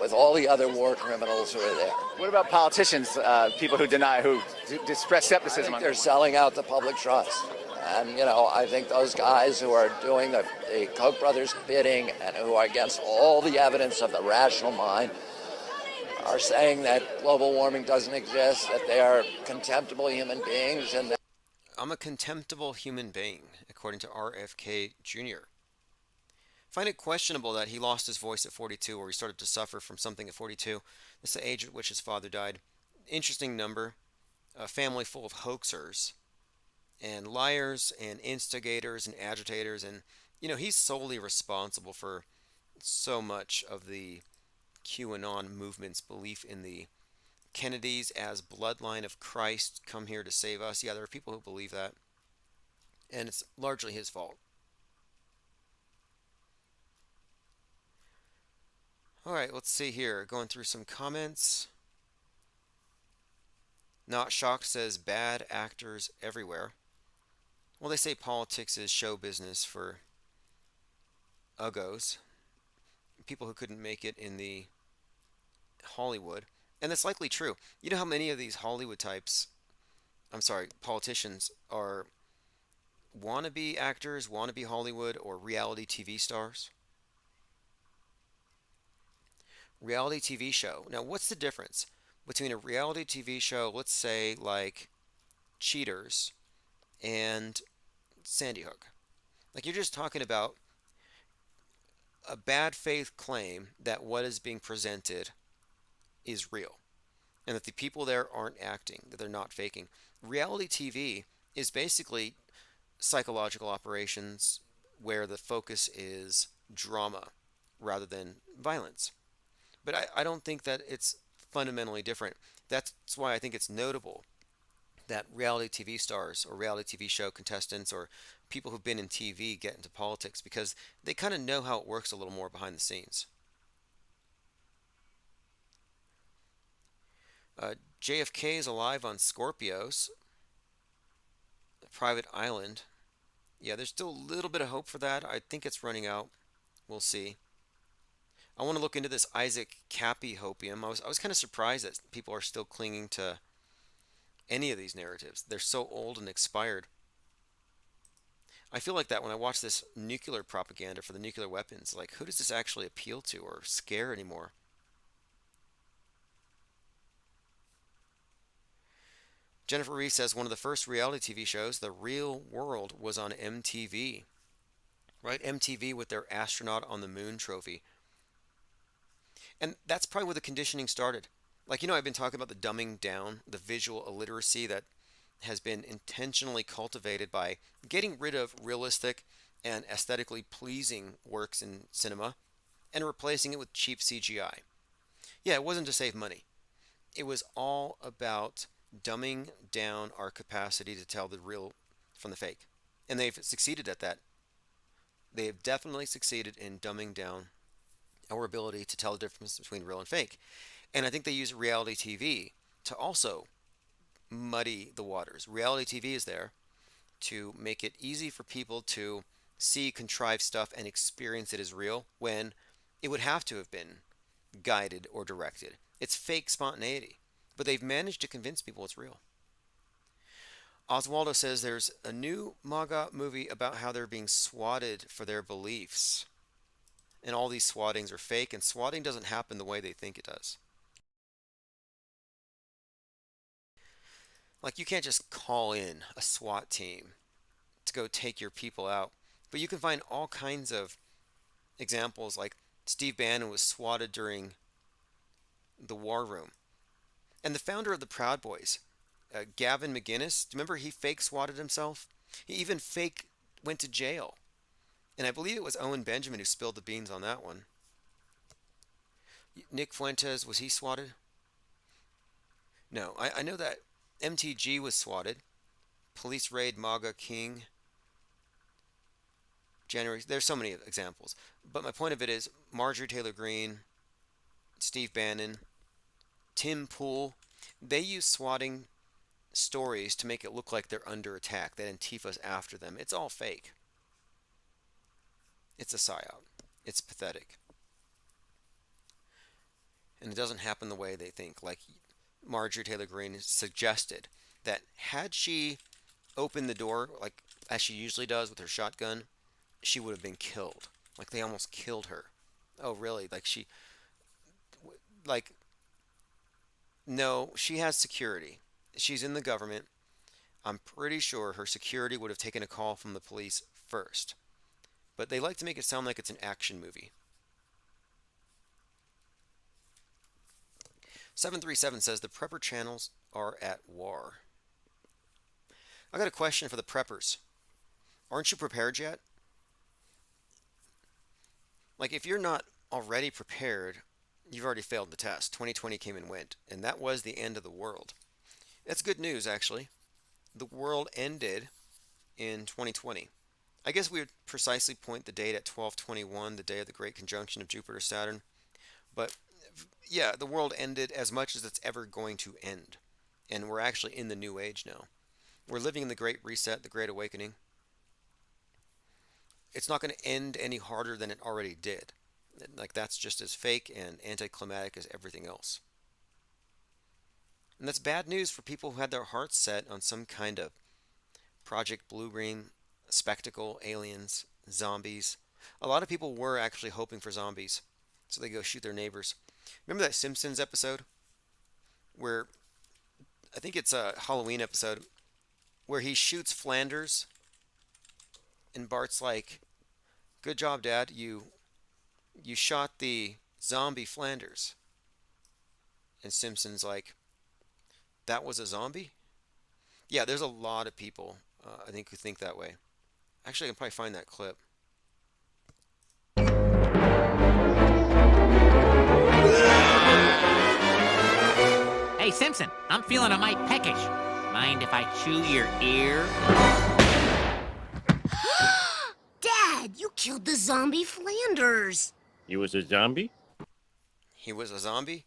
With all the other war criminals who are there. What about politicians, people who deny, who express skepticism? I think they're selling out the public trust. And, you know, I think those guys who are doing the Koch brothers bidding and who are against all the evidence of the rational mind are saying that global warming doesn't exist, that they are contemptible human beings. And that I'm a contemptible human being, according to RFK Jr. Find it questionable that he lost his voice at 42, or he started to suffer from something at 42. This is the age at which his father died. Interesting number. A family full of hoaxers and liars and instigators and agitators, and you know, he's solely responsible for so much of the QAnon movement's belief in the Kennedys as bloodline of Christ come here to save us. Yeah, there are people who believe that, and it's largely his fault. All right, let's see here. Going through some comments. Not Shocked says bad actors everywhere. Well, they say politics is show business for uggos, people who couldn't make it in the Hollywood. And that's likely true. You know how many of these Hollywood types, politicians are wannabe actors, wannabe Hollywood, or reality TV stars? Reality TV show. Now, what's the difference between a reality TV show, let's say like Cheaters, and Sandy Hook? Like, you're just talking about a bad faith claim that what is being presented is real and that the people there aren't acting, that they're not faking. Reality TV is basically psychological operations where the focus is drama rather than violence. But I don't think that it's fundamentally different. That's why I think it's notable that reality TV stars or reality TV show contestants or people who've been in TV get into politics, because they kind of know how it works a little more behind the scenes. JFK is alive on Scorpios, a private island. Yeah, there's still a little bit of hope for that. I think it's running out. We'll see. I want to look into this Isaac Cappy hopium. I was kind of surprised that people are still clinging to any of these narratives. They're so old and expired. I feel like that when I watch this nuclear propaganda for the nuclear weapons. Like, who does this actually appeal to or scare anymore? Jennifer Reese says one of the first reality TV shows, The Real World, was on MTV. Right? MTV with their Astronaut on the Moon trophy. And that's probably where the conditioning started. Like, I've been talking about the dumbing down, the visual illiteracy that has been intentionally cultivated by getting rid of realistic and aesthetically pleasing works in cinema and replacing it with cheap CGI. Yeah, it wasn't to save money. It was all about dumbing down our capacity to tell the real from the fake. And they've succeeded at that. They have definitely succeeded in dumbing down our ability to tell the difference between real and fake. And I think they use reality TV to also muddy the waters. Reality TV is there to make it easy for people to see contrived stuff and experience it as real when it would have to have been guided or directed. It's fake spontaneity, but they've managed to convince people it's real. Oswaldo says there's a new MAGA movie about how they're being swatted for their beliefs. And all these swattings are fake, and swatting doesn't happen the way they think it does. Like, you can't just call in a SWAT team to go take your people out. But you can find all kinds of examples, like Steve Bannon was swatted during the War Room. And the founder of the Proud Boys, Gavin McGinnis, remember he fake swatted himself? He even fake went to jail. And I believe it was Owen Benjamin who spilled the beans on that one. Nick Fuentes, was he swatted? No, I know that MTG was swatted. Police raid MAGA King. January. There's so many examples. But my point of it is Marjorie Taylor Greene, Steve Bannon, Tim Pool, they use swatting stories to make it look like they're under attack, that Antifa's after them. It's all fake. It's a psyop. It's pathetic. And it doesn't happen the way they think. Like Marjorie Taylor Greene suggested that had she opened the door, like as she usually does with her shotgun, she would have been killed. Like they almost killed her. Oh, really? No, she has security. She's in the government. I'm pretty sure her security would have taken a call from the police first. But they like to make it sound like it's an action movie. 737 says the prepper channels are at war. I got a question for the preppers. Aren't you prepared yet? Like, if you're not already prepared, you've already failed the test. 2020 came and went, and that was the end of the world. That's good news, actually. The world ended in 2020. I guess we would precisely point the date at 12/21, the day of the great conjunction of Jupiter-Saturn. But yeah, the world ended as much as it's ever going to end. And we're actually in the new age now. We're living in the Great Reset, the Great Awakening. It's not going to end any harder than it already did. Like, that's just as fake and anticlimactic as everything else. And that's bad news for people who had their hearts set on some kind of Project Blue Green, spectacle, aliens, zombies. A lot of people were actually hoping for zombies, so they go shoot their neighbors. Remember that Simpsons episode where, I think it's a Halloween episode, where he shoots Flanders, and Bart's like, "Good job, Dad. You shot the zombie Flanders." And Simpson's like, "That was a zombie?" Yeah, there's a lot of people, I think, who think that way. Actually, I can probably find that clip. Hey, Simpson, I'm feeling a mite peckish. Mind if I chew your ear? Dad, you killed the zombie Flanders. He was a zombie? He was a zombie?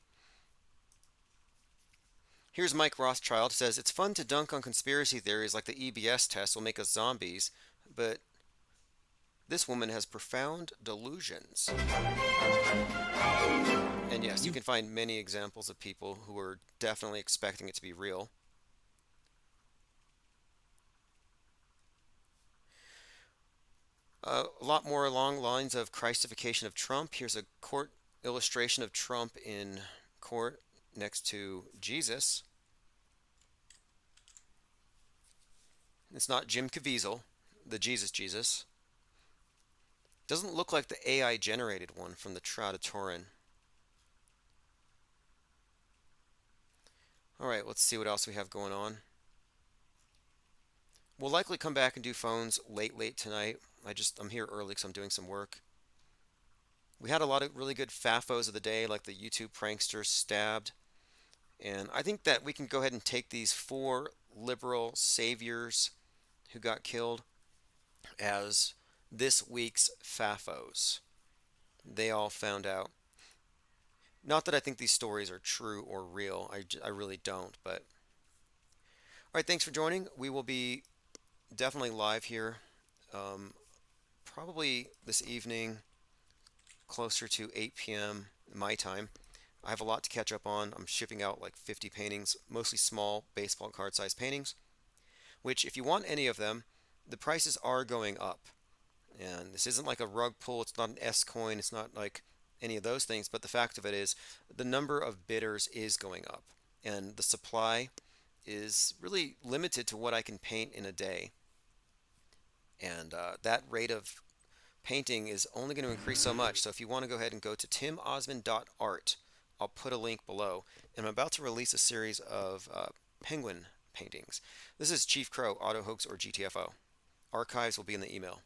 Here's Mike Rothschild says it's fun to dunk on conspiracy theories like the EBS test will make us zombies, but this woman has profound delusions. And yes, you can find many examples of people who are definitely expecting it to be real. A lot more along lines of Christification of Trump. Here's a court illustration of Trump in court next to Jesus. It's not Jim Caviezel, the Jesus. Doesn't look like the AI generated one from the Shroud of Turin. Alright, let's see what else we have going on. We'll likely come back and do phones late tonight. I'm here early because I'm doing some work. We had a lot of really good FAFOs of the day, like the YouTube prankster stabbed. And I think that we can go ahead and take these 4 liberal saviors who got killed as this week's FAFOs. They all found out. Not that I think these stories are true or real. I really don't. But all right, thanks for joining. We will be definitely live here probably this evening closer to 8 p.m. my time. I have a lot to catch up on. I'm shipping out like 50 paintings, mostly small baseball card size paintings, which if you want any of them, the prices are going up. And this isn't like a rug pull, it's not an S coin, it's not like any of those things, but the fact of it is the number of bidders is going up and the supply is really limited to what I can paint in a day. And that rate of painting is only going to increase so much. So if you want to go ahead and go to timosmond.art, I'll put a link below. And I'm about to release a series of penguin paintings. This is Chief Crow, Auto Hoax, or GTFO. Archives will be in the email.